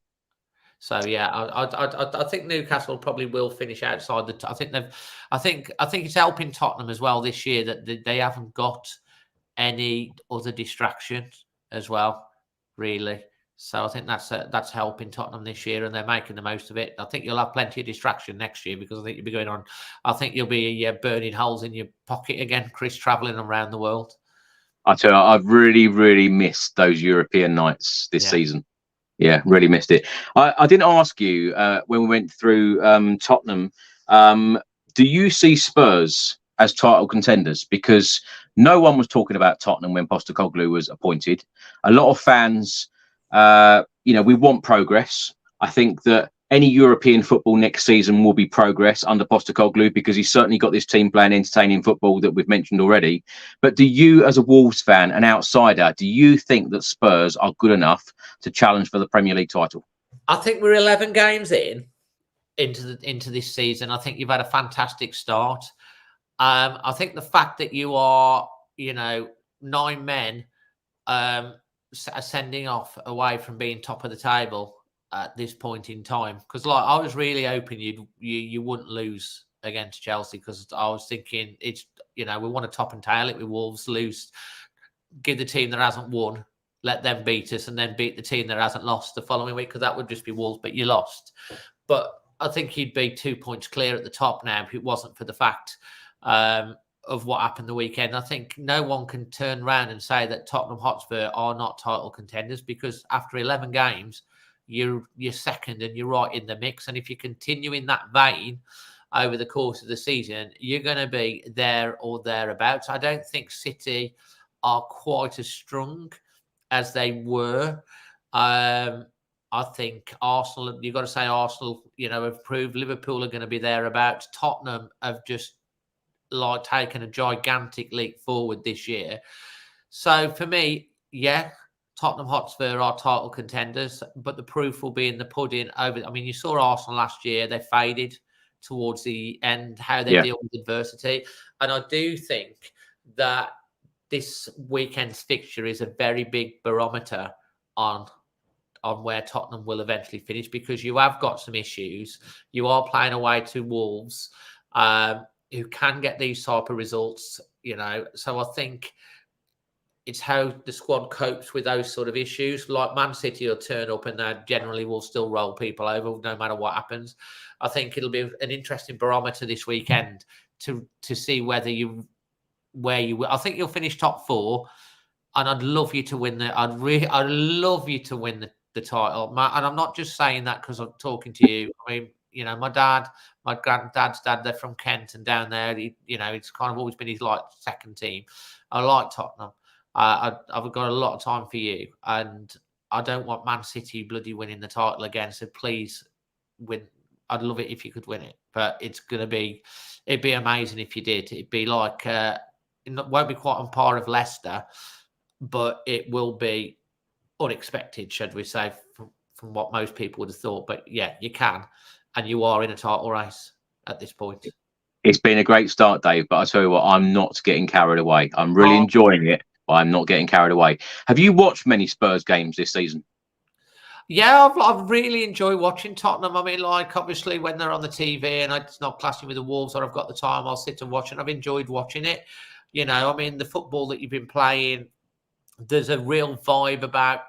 So yeah, I think Newcastle probably will finish outside the. I think it's helping Tottenham as well this year that they haven't got any other distractions as well, really. So I think that's helping Tottenham this year, and they're making the most of it. I think you'll have plenty of distraction next year, because I think you'll be going on. I think you'll be burning holes in your pocket again, Chris, travelling around the world. I tell you, I've really, really missed those European nights this season. Yeah, really missed it. I didn't ask you when we went through Tottenham. Do you see Spurs as title contenders? Because no one was talking about Tottenham when Postecoglou was appointed. A lot of fans, we want progress. I think that any European football next season will be progress under Postecoglou, because he's certainly got this team playing entertaining football that we've mentioned already. But do you, as a Wolves fan, an outsider, do you think that Spurs are good enough to challenge for the Premier League title? I think we're 11 games into this season. I think you've had a fantastic start. I think the fact that you are, 9 men sending off away from being top of the table at this point in time, because like I was really hoping you wouldn't lose against Chelsea, because I was thinking it's we want to top and tail it with Wolves, lose, give the team that hasn't won, let them beat us, and then beat the team that hasn't lost the following week, because that would just be Wolves, but you lost. But I think you'd be 2 points clear at the top now if it wasn't for the fact of what happened the weekend. I think no one can turn around and say that Tottenham Hotspur are not title contenders, because after 11 games, you're second and you're right in the mix. And if you continue in that vein over the course of the season, you're going to be there or thereabouts. I don't think City are quite as strong as they were. I think Arsenal, you've got to say Arsenal, have proved. Liverpool are going to be thereabouts. Tottenham have just taken a gigantic leap forward this year. So for me, yeah, Tottenham Hotspur are title contenders, but the proof will be in the pudding. You saw Arsenal last year; they faded towards the end. How they deal with adversity, and I do think that this weekend's fixture is a very big barometer on where Tottenham will eventually finish, because you have got some issues. You are playing away to Wolves, who can get these type of results, So I think it's how the squad copes with those sort of issues. Like Man City will turn up and they generally will still roll people over no matter what happens. I think it'll be an interesting barometer this weekend to see where you will. I think you'll finish top 4, and I'd love you to win I'd love you to win the title. And I'm not just saying that because I'm talking to you. I mean, my dad, my granddad's dad, they're from Kent, and down there, it's kind of always been his second team. I like Tottenham. I've got a lot of time for you, and I don't want Man City bloody winning the title again. So please win. I'd love it if you could win it, but it'd be amazing if you did. It'd be like, it won't be quite on par of Leicester, but it will be unexpected, should we say, from what most people would have thought. But yeah, you can, and you are in a title race at this point. It's been a great start, Dave, but I tell you what, I'm not getting carried away. I'm really enjoying it, but I'm not getting carried away. Have you watched many Spurs games this season? Yeah, I've really enjoyed watching Tottenham. I mean, obviously when they're on the TV and it's not clashing with the Wolves, or I've got the time, I'll sit and watch it. I've enjoyed watching it. The football that you've been playing, there's a real vibe about.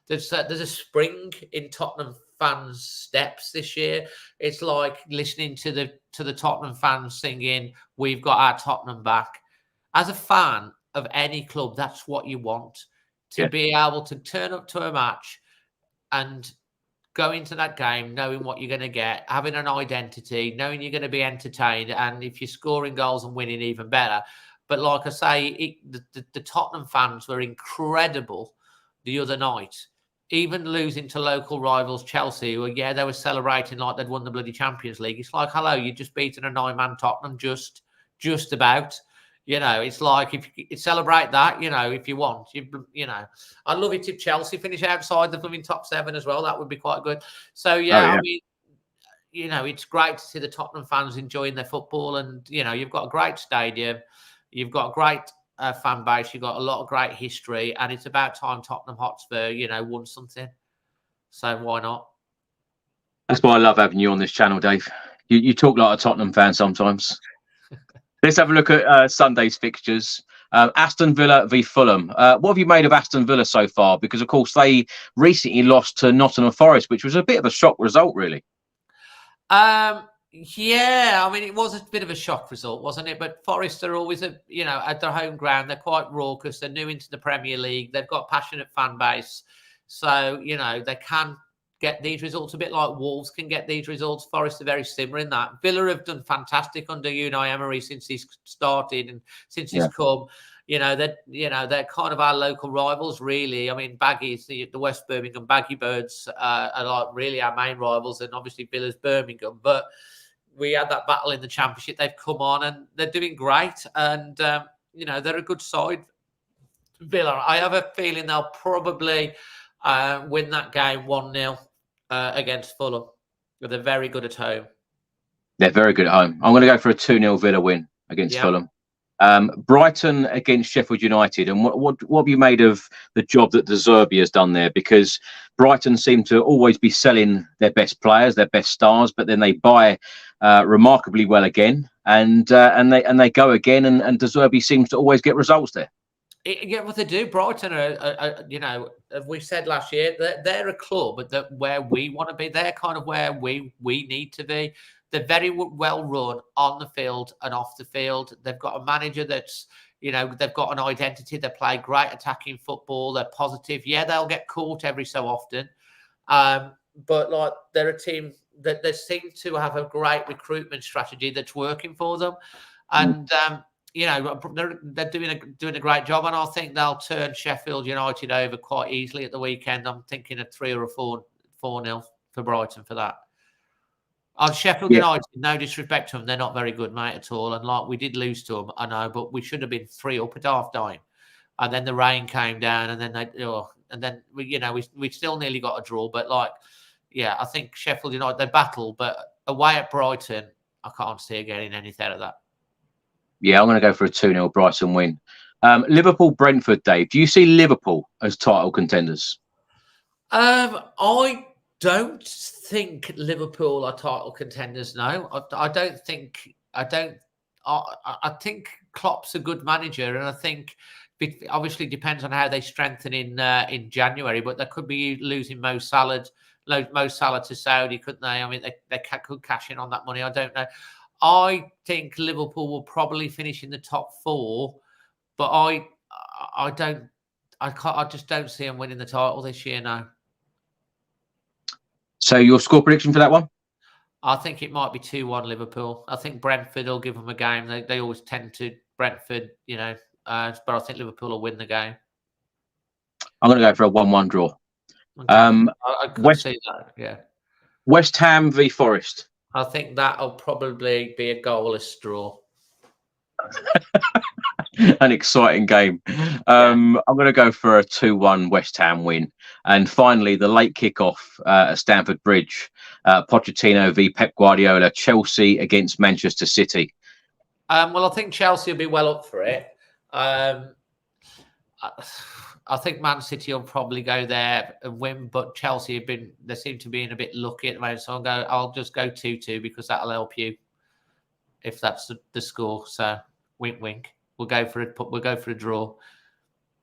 There's a spring in Tottenham fans' steps this year. It's like listening to the Tottenham fans singing, "We've got our Tottenham back." As a fan of any club, that's what you want, to be able to turn up to a match and go into that game knowing what you're going to get, having an identity, knowing you're going to be entertained, and if you're scoring goals and winning, even better. But like I say, the Tottenham fans were incredible the other night, even losing to local rivals Chelsea, who, they were celebrating like they'd won the bloody Champions League. It's like, hello, you just beaten a 9-man Tottenham, just about. It's like, if you celebrate that, if you want, I'd love it if Chelsea finish outside the blooming top 7 as well. That would be quite good. So, I mean, it's great to see the Tottenham fans enjoying their football, and, you've got a great stadium. You've got a great fan base. You've got a lot of great history, and it's about time Tottenham Hotspur, won something. So why not? That's why I love having you on this channel, Dave. You talk like a Tottenham fan sometimes. Let's have a look at Sunday's fixtures. Aston Villa v Fulham. What have you made of Aston Villa so far? Because, of course, they recently lost to Nottingham Forest, which was a bit of a shock result, really. Yeah, I mean, it was a bit of a shock result, wasn't it? But Forest are always, at their home ground. They're quite raucous. They're new into the Premier League. They've got a passionate fan base. So, they can get these results a bit like Wolves can get these results. Forest are very similar in that. Villa have done fantastic under Unai Emery since he's started and since he's come. They're kind of our local rivals, really. I mean, Baggies, the West Birmingham Baggy Birds are like really our main rivals, and obviously Villa's Birmingham. But we had that battle in the Championship. They've come on and they're doing great, and they're a good side. Villa, I have a feeling they'll probably win that game 1-0. against Fulham. They're very good at home. They're very good at home. I'm going to go for a 2-0 Villa win against Fulham. Brighton against Sheffield United. And what have you made of the job that De Zerbi has done there? Because Brighton seem to always be selling their best players, their best stars, but then they buy remarkably well again, and they go again. And De Zerbi seems to always get results there. Yeah, what they do, Brighton are, you know, as we said last year, they're a club that where we want to be. They're kind of where we need to be. They're very well run on the field and off the field. They've got a manager that's, you know, they've got an identity. They play great attacking football. They're positive. Yeah, they'll get caught every so often. But like they're a team that they seem to have a great recruitment strategy that's working for them. And, you know, they're doing a great job. And I think they'll turn Sheffield United over quite easily at the weekend. I'm thinking a 3 or a 4-0 for Brighton for that. On Sheffield United, no disrespect to them, they're not very good, mate, at all. And like we did lose to them, I know, but we should have been 3 up at half time. And then the rain came down, and then we still nearly got a draw. But like, yeah, I think Sheffield United they battle, but away at Brighton, I can't see it getting anything out of that. Yeah, I'm going to go for a 2-0 Brighton win. Liverpool-Brentford, Dave. Do you see Liverpool as title contenders? I don't think Liverpool are title contenders. No, I don't think. I think Klopp's a good manager, and I think it obviously depends on how they strengthen in January. But they could be losing Mo Salah to Saudi, couldn't they? I mean, they could cash in on that money. I don't know. I think Liverpool will probably finish in the top 4, but I just don't see them winning the title this year. No. So your score prediction for that one? I think it might be 2-1 Liverpool. I think Brentford will give them a game. They always tend to, Brentford, you know, but I think Liverpool will win the game. I'm going to go for a 1-1 draw. Okay. I could see that, yeah. West Ham v Forest. I think that'll probably be a goalless draw. An exciting game. I'm going to go for a 2-1 West Ham win. And finally, the late kickoff at Stamford Bridge. Pochettino v Pep Guardiola. Chelsea against Manchester City. Well, I think Chelsea will be well up for it. I think Man City will probably go there and win, but Chelsea they seem to be in a bit lucky at the moment. So I'll just go 2-2 because that'll help you if that's the score. So wink, wink. We'll go for a draw.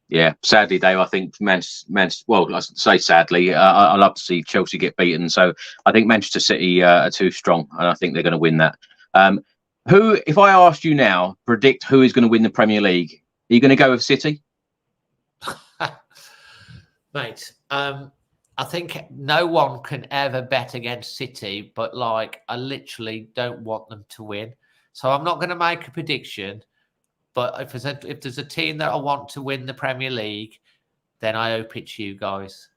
Yeah, sadly, Dave, I think well, I say sadly, I love to see Chelsea get beaten. So I think Manchester City are too strong, and I think they're going to win that. If I asked you now, predict who is going to win the Premier League, are you going to go with City? Mate, I think no one can ever bet against City, but like I literally don't want them to win. So I'm not going to make a prediction. But if there's a team that I want to win the Premier League, then I hope it's you guys.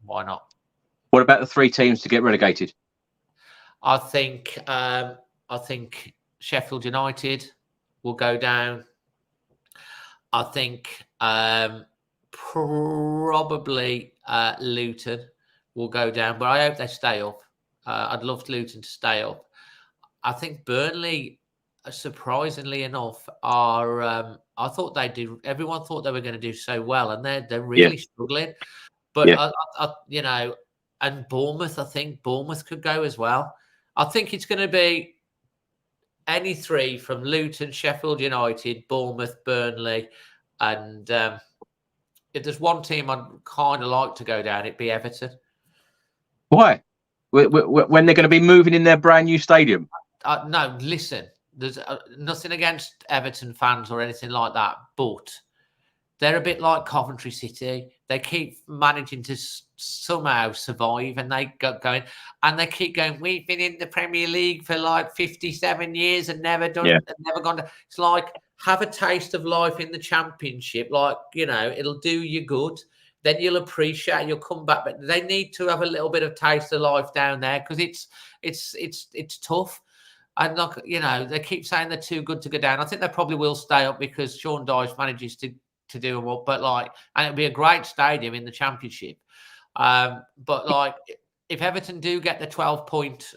Why not? What about the 3 teams to get relegated? I think Sheffield United will go down. I think probably Luton will go down, but I hope they stay up. I'd love Luton to stay up. I think Burnley, surprisingly enough, are. I thought they do. Everyone thought they were going to do so well, and they're really struggling. But I, you know, and Bournemouth. I think Bournemouth could go as well. I think it's going to be any 3 from Luton, Sheffield United, Bournemouth, Burnley, and if there's one team I'd kind of like to go down, it'd be Everton. Why? When they're going to be moving in their brand new stadium? No, listen. There's nothing against Everton fans or anything like that, but they're a bit like Coventry City. They keep managing to somehow survive, and they keep going. We've been in the Premier League for like 57 years and never gone. It's like, have a taste of life in the Championship. Like, you know, it'll do you good. Then you'll appreciate. You'll come back, but they need to have a little bit of taste of life down there because it's tough. And like, you know, they keep saying they're too good to go down. I think they probably will stay up because Sean Dyche manages to do them up. But like, and it'll be a great stadium in the Championship. But like, if Everton do get the 12-point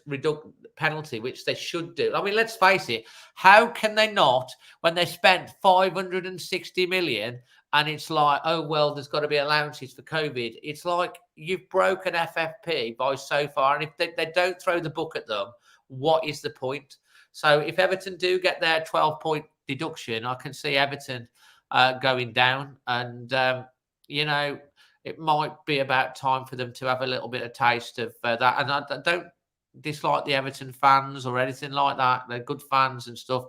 penalty, which they should do, I mean, let's face it, how can they not, when they spent 560 million and it's like, oh, well, there's got to be allowances for COVID. It's like you've broken FFP by so far. And if they don't throw the book at them, what is the point? So if Everton do get their 12-point deduction, I can see Everton going down. And, you know, it might be about time for them to have a little bit of taste of that. And I don't dislike the Everton fans or anything like that. They're good fans and stuff.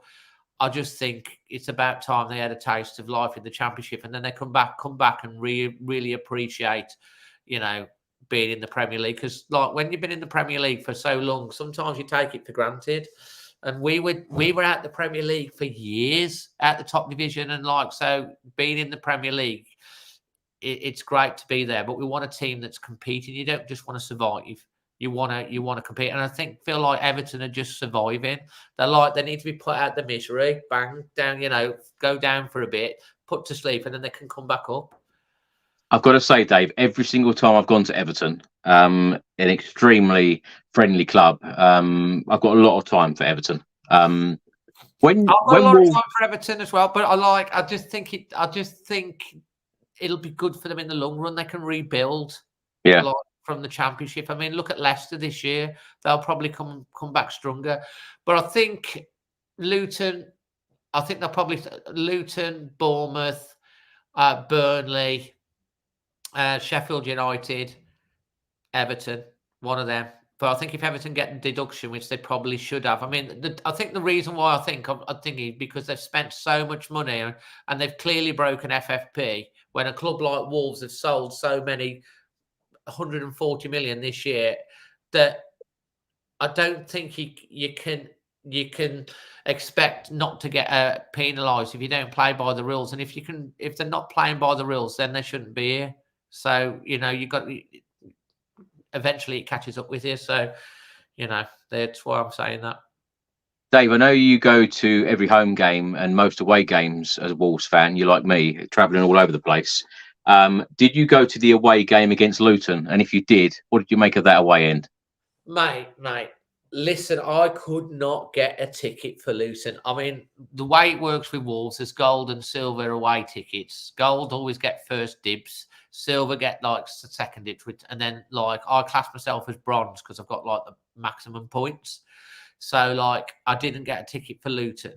I just think it's about time they had a taste of life in the Championship, and then they come back and really appreciate, you know, being in the Premier League. Because like when you've been in the Premier League for so long, sometimes you take it for granted. And we were at the Premier League for years at the top division, and like so being in the Premier League, it's great to be there. But we want a team that's competing. You don't just want to survive. You want to compete, and I feel like Everton are just surviving. They need to be put out the misery, bang down, you know, go down for a bit, put to sleep, and then they can come back up. I've got to say, Dave, every single time I've gone to Everton, an extremely friendly club, I've got a lot of time for Everton. I've got a lot of time for Everton as well, but I just think it'll be good for them in the long run. They can rebuild. Yeah. From the Championship. I mean, look at Leicester this year. They'll probably come back stronger. But I think Luton, Bournemouth, Burnley, Sheffield United, Everton, one of them. But I think if Everton get the deduction, which they probably should have, I mean, I think the reason why I'm thinking because they've spent so much money and they've clearly broken FFP when a club like Wolves have sold so many 140 million this year, that I don't think you can expect not to get penalised if you don't play by the rules. And if they're not playing by the rules, then they shouldn't be here. So you know eventually it catches up with you. So you know that's why I'm saying that. Dave, I know you go to every home game and most away games as a Wolves fan. You're like me, travelling all over the place. Did you go to the away game against Luton? And if you did, what did you make of that away end? Mate, listen, I could not get a ticket for Luton. I mean, the way it works with Wolves is gold and silver away tickets. Gold always get first dibs. Silver get like second dibs. And then like I class myself as bronze because I've got like the maximum points. So like I didn't get a ticket for Luton.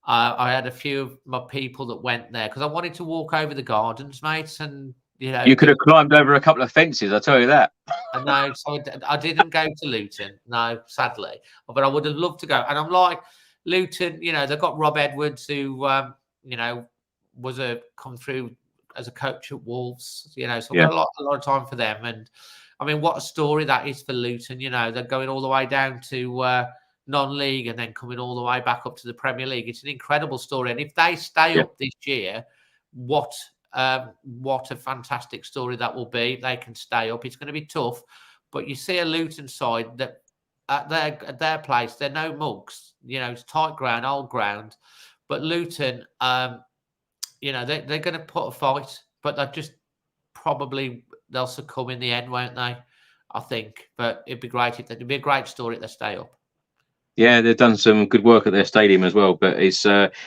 I had a few of my people that went there because I wanted to walk over the gardens, mate. And, you know, you could have climbed over a couple of fences, I'll tell you that. No, so I didn't go to Luton, no, sadly. But I would have loved to go. And I'm like, Luton, you know, they've got Rob Edwards, who, you know, come through as a coach at Wolves, you know, so I've got a lot of time for them. And I mean, what a story that is for Luton. You know, they're going all the way down to non-league and then coming all the way back up to the Premier League. It's an incredible story. And if they stay up this year, what a fantastic story that will be. They can stay up. It's going to be tough. But you see a Luton side that at their place, they're no mugs. You know, it's tight ground, old ground. But Luton, you know, they're going to put a fight, but they'll succumb in the end, won't they? I think. But it'd be a great story if they stay up. Yeah, they've done some good work at their stadium as well, but it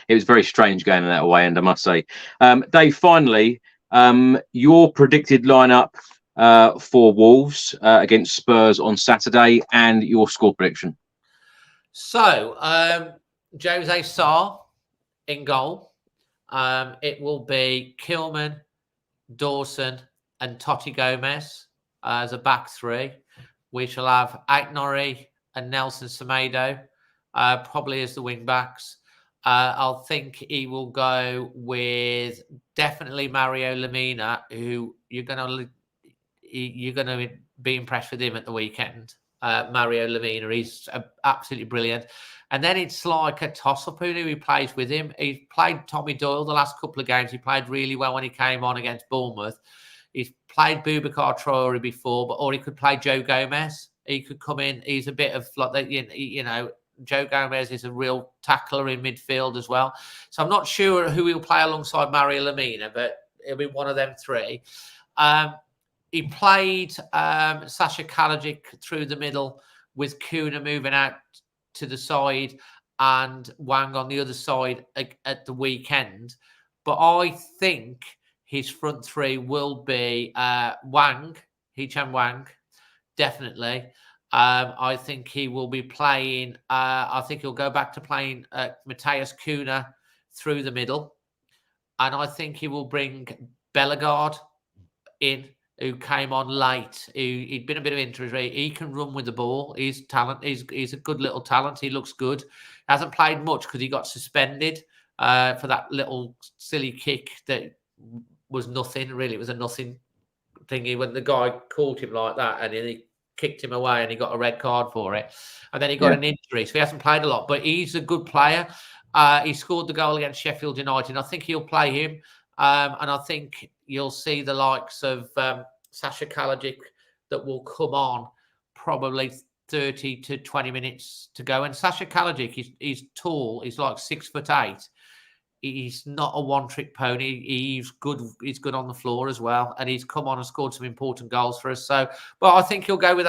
was very strange going in that way, and I must say. Dave, finally, your predicted lineup for Wolves against Spurs on Saturday and your score prediction. So, Jose Sarr in goal. It will be Kilman, Dawson and Totti Gomez as a back three. We shall have Aitnori and Nelson Semedo, probably as the wing backs. I'll think he will go with definitely Mario Lemina, who you're going to be impressed with him at the weekend. Mario Lemina, he's absolutely brilliant. And then it's like a toss-up who he plays with him. He's played Tommy Doyle the last couple of games. He played really well when he came on against Bournemouth. He's played Boubacar Traore before, or he could play Joe Gomez. He could come in. He's a bit of like, you know, Joe Gomez is a real tackler in midfield as well. So I'm not sure who he'll play alongside Mario Lemina, but it'll be one of them three. he played Sasha Kalajic through the middle with Kuna moving out to the side and Wang on the other side at the weekend. But I think his front three will be Wang, Hee-chan Wang, definitely. I think he will be playing, I think he'll go back to playing Matthias Kuna through the middle. And I think he will bring Bellegarde in, who came on late. He'd been a bit of injury. He can run with the ball. He's talent. He's a good little talent. He looks good. Hasn't played much because he got suspended for that little silly kick that was nothing. Really, it was a nothing thingy when the guy caught him like that, and then he kicked him away, and he got a red card for it. And then he got an injury, so he hasn't played a lot. But he's a good player. He scored the goal against Sheffield United. I think he'll play him. And I think you'll see the likes of Sasha Kalajic that will come on probably 30 to 20 minutes to go. And Sasha Kalajic, he's tall. He's like 6'8". He's not a one-trick pony. He's good. He's good on the floor as well. And he's come on and scored some important goals for us. So, but I think he'll go with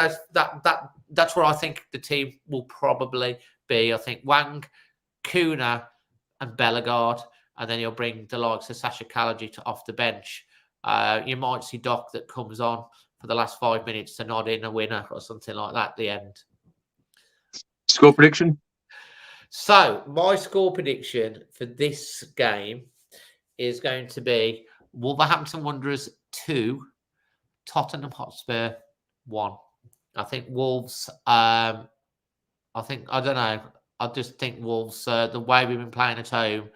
that's where I think the team will probably be. I think Wang, Kuna and Bellegarde. And then he'll bring the likes of Sasha Kalajic off the bench. You might see Doc that comes on for the last 5 minutes to nod in a winner or something like that at the end. Score prediction? So, my score prediction for this game is going to be Wolverhampton Wanderers 2, Tottenham Hotspur 1. I think Wolves, I don't know. I just think Wolves, the way we've been playing at home,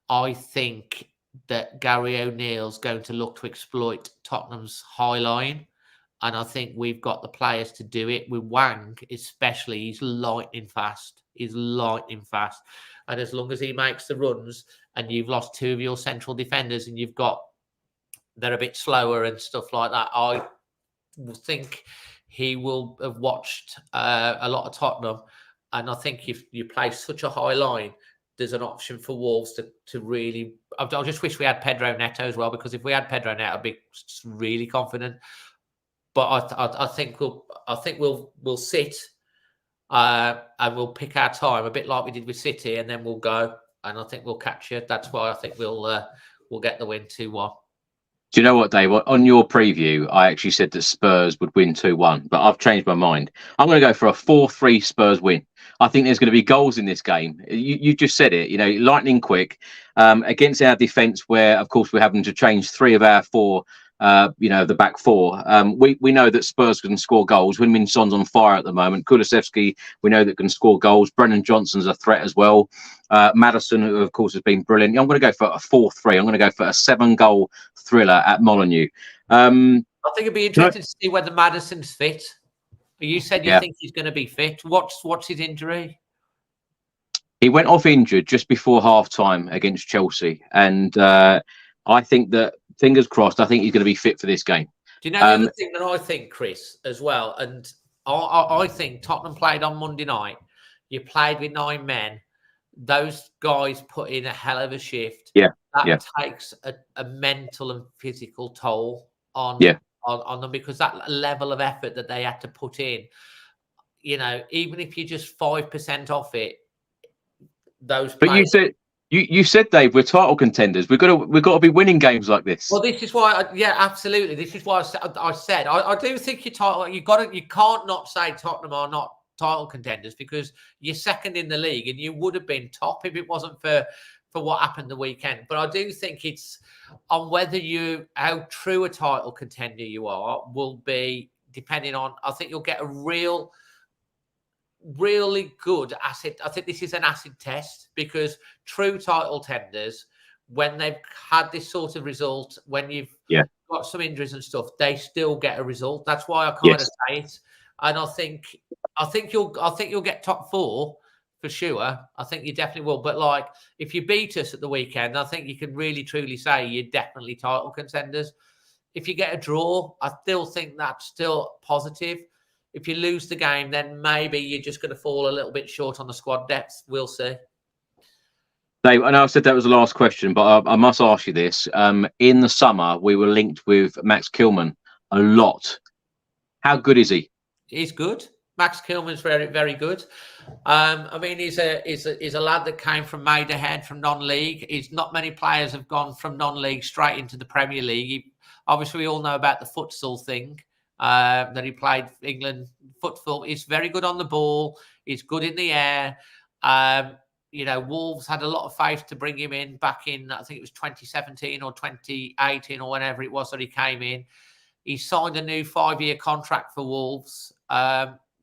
I think that Gary O'Neill's going to look to exploit Tottenham's high line. And I think we've got the players to do it. With Wang, especially, he's lightning fast. And as long as he makes the runs and you've lost two of your central defenders and they're a bit slower and stuff like that, I think he will have watched a lot of Tottenham. And I think if you play such a high line, there's an option for Wolves to really. I just wish we had Pedro Neto as well, because if we had Pedro Neto, I'd be really confident. But I think we'll sit and we'll pick our time a bit like we did with City, and then we'll go. And I think we'll catch it. That's why I think we'll get the win 2-1. Do you know what, Dave? On your preview, I actually said that Spurs would win 2-1, but I've changed my mind. I'm going to go for a 4-3 Spurs win. I think there's going to be goals in this game. You just said it, lightning quick against our defence, where, of course, we're having to change 3 of our 4, the back 4. We know that Spurs can score goals. Min Son's on fire at the moment. Kulusevski, we know that can score goals. Brennan Johnson's a threat as well. Maddison, who, of course, has been brilliant. I'm going to go for a 4-3. I'm going to go for a 7-goal thriller at Molineux. I think it'd be interesting to see whether Maddison's fit. You said you think he's going to be fit. What's his injury? He went off injured just before half-time against Chelsea. And I think that, fingers crossed, I think he's going to be fit for this game. Do you know the other thing that I think, Chris, as well? And I think Tottenham played on Monday night. You played with 9 men. Those guys put in a hell of a shift. That takes a mental and physical toll on them, because that level of effort that they had to put in, even if you're just 5% off it, those players. But you said, Dave, we're title contenders. We've got to be winning games like this. Well, this is why, absolutely. This is why I said I do think you can't not say Tottenham are not title contenders, because you're second in the league and you would have been top if it wasn't for what happened the weekend. But I do think it's on whether how true a title contender you are will be depending on. I think you'll get a really good acid. I think this is an acid test, because true title tenders, when they've had this sort of result, when you've got some injuries and stuff, they still get a result. That's why I kind of say it. And I think you'll get top 4 for sure. I think you definitely will. But if you beat us at the weekend, I think you can really truly say you're definitely title contenders. If you get a draw, I still think that's still positive. If you lose the game, then maybe you're just going to fall a little bit short on the squad depth. We'll see. Dave, I know I said that was the last question, but I must ask you this. In the summer, we were linked with Max Kilman a lot. How good is he? He's good. Max Kilman's very, very good. I mean, he's a lad that came from Maidenhead, from non-league. He's not many players have gone from non-league straight into the Premier League. Obviously, we all know about the futsal thing that he played England football. He's very good on the ball. He's good in the air. Wolves had a lot of faith to bring him in back in, I think it was 2017 or 2018 or whenever it was that he came in. He signed a new 5-year contract for Wolves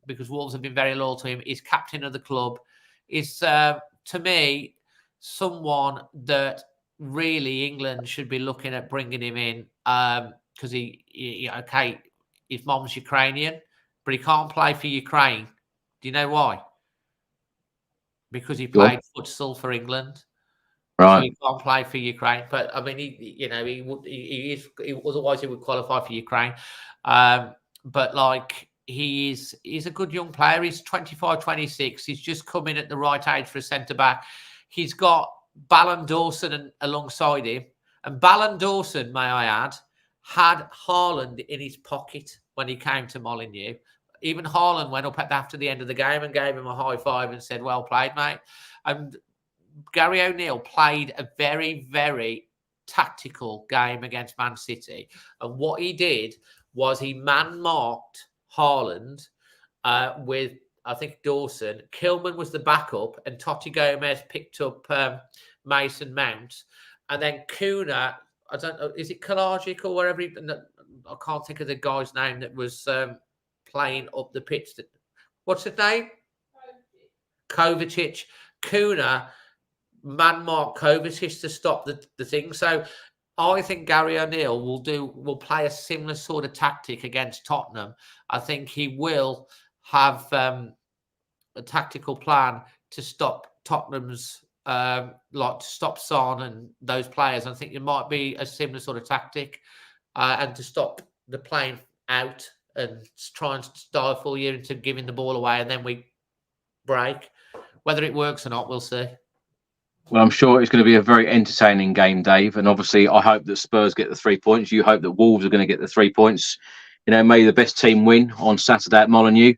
because Wolves have been very loyal to him. He's captain of the club. He's, to me, someone that really England should be looking at bringing him in because his mom's Ukrainian, but he can't play for Ukraine. Do you know why? Because he played futsal for England. Right. So he can't play for Ukraine, but I mean, otherwise he would qualify for Ukraine. But like he's a good young player. He's 25, 26. He's just come in at the right age for a centre back. He's got Ballon Dawson alongside him, and Ballon Dawson, may I add, had Haaland in his pocket when he came to Molineux. Even Haaland went up after the end of the game and gave him a high five and said, "Well played, mate." And Gary O'Neill played a very, very tactical game against Man City. And what he did was he man-marked Haaland with, I think, Dawson. Kilman was the backup, and Totti Gomez picked up Mason Mount. And then Kuna, I don't know, is it Kalajic or wherever? I can't think of the guy's name that was playing up the pitch. What's his name? Kovacic. Kuna man-mark Kovacic to stop the thing. So I think Gary O'Neill will play a similar sort of tactic against Tottenham. I think he will have a tactical plan to stop Tottenham's to stop Son and those players. I think it might be a similar sort of tactic and to stop the playing out and try and stifle you into giving the ball away, and then we break. Whether it works or not, we'll see. Well, I'm sure it's going to be a very entertaining game, Dave. And obviously, I hope that Spurs get the 3 points. You hope that Wolves are going to get the 3 points. May the best team win on Saturday at Molineux.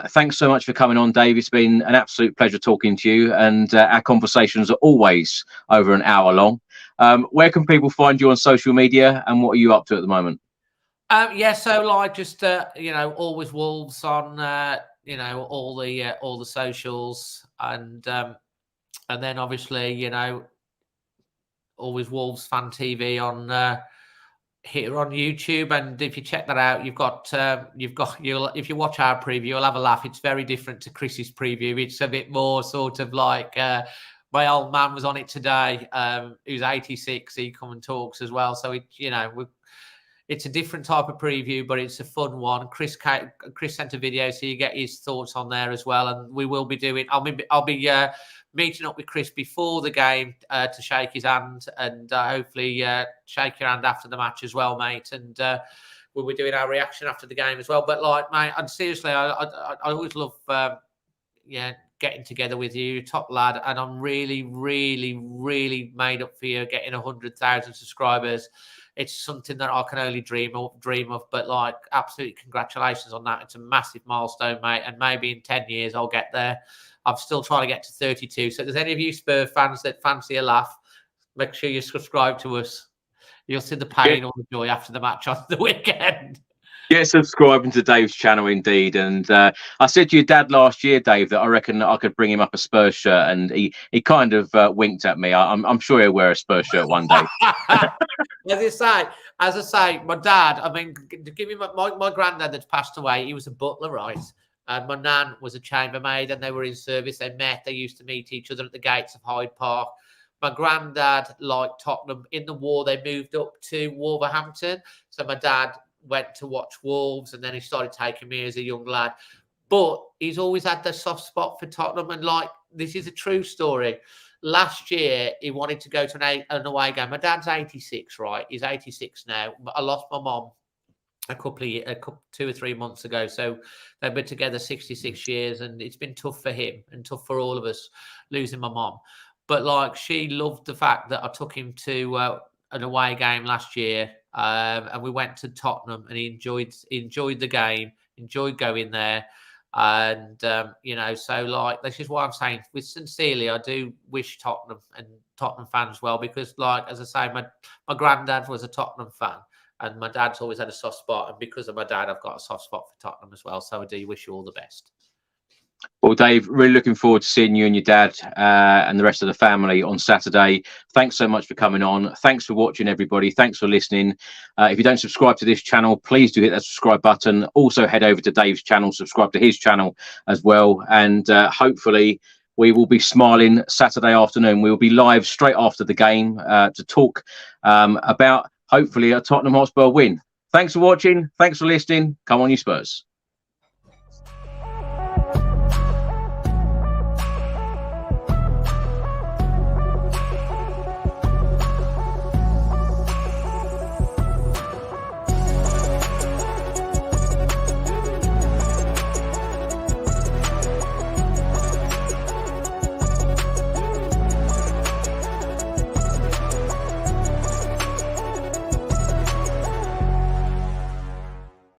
Thanks so much for coming on, Dave. It's been an absolute pleasure talking to you. And our conversations are always over an hour long. Where can people find you on social media, and what are you up to at the moment? So just always Wolves on all the socials, and then obviously always Wolves Fan TV on here on YouTube. And if you check that out, if you watch our preview, you'll have a laugh. It's very different to Chris's preview. It's a bit more sort of like my old man was on it today, who's 86. He come and talks as well. So it's a different type of preview, but it's a fun one. Chris sent a video, so you get his thoughts on there as well. And we will be doing. I'll be meeting up with Chris before the game to shake his hand, and hopefully shake your hand after the match as well, mate. And we'll be doing our reaction after the game as well. But mate, and seriously, I always love getting together with you, top lad, and I'm really, really, really made up for you getting 100,000 subscribers. It's something that I can only dream of. But absolutely congratulations on that. It's a massive milestone, mate. And maybe in 10 years I'll get there. I'm still trying to get to 32. So if there's any of you Spurs fans that fancy a laugh, make sure you subscribe to us. You'll see the pain or the joy after the match on the weekend. Get subscribing to Dave's channel, indeed. And I said to your dad last year, Dave, that I reckon I could bring him up a Spurs shirt, and he kind of winked at me. I'm sure he'll wear a Spurs shirt one day. As I say, my dad, I mean, give me my granddad that's passed away, he was a butler, right? And my nan was a chambermaid, and they were in service. They met. They used to meet each other at the gates of Hyde Park. My granddad liked Tottenham. In the war, they moved up to Wolverhampton. So my dad went to watch Wolves, and then he started taking me as a young lad. But he's always had the soft spot for Tottenham. And this is a true story. Last year, he wanted to go to an away game. My dad's 86, right? He's 86 now. I lost my mom a couple 2 or 3 months ago. So they've been together 66 years, and it's been tough for him and tough for all of us losing my mom. But she loved the fact that I took him to an away game last year. and we went to Tottenham, and he enjoyed the game, enjoyed going there. And you know, so like, this is why I'm saying, with sincerely, I do wish Tottenham and Tottenham fans well, because, like, as I say, my granddad was a Tottenham fan, and my dad's always had a soft spot, and because of my dad, I've got a soft spot for Tottenham as well. So I do wish you all the best. Well, Dave, really looking forward to seeing you and your dad and the rest of the family on Saturday. Thanks so much for coming on. Thanks for watching, everybody. Thanks for listening. If you don't subscribe to this channel, please do hit that subscribe button. Also, head over to Dave's channel, subscribe to his channel as well. And hopefully, we will be smiling Saturday afternoon. We will be live straight after the game to talk about, hopefully, a Tottenham Hotspur win. Thanks for watching. Thanks for listening. Come on, you Spurs.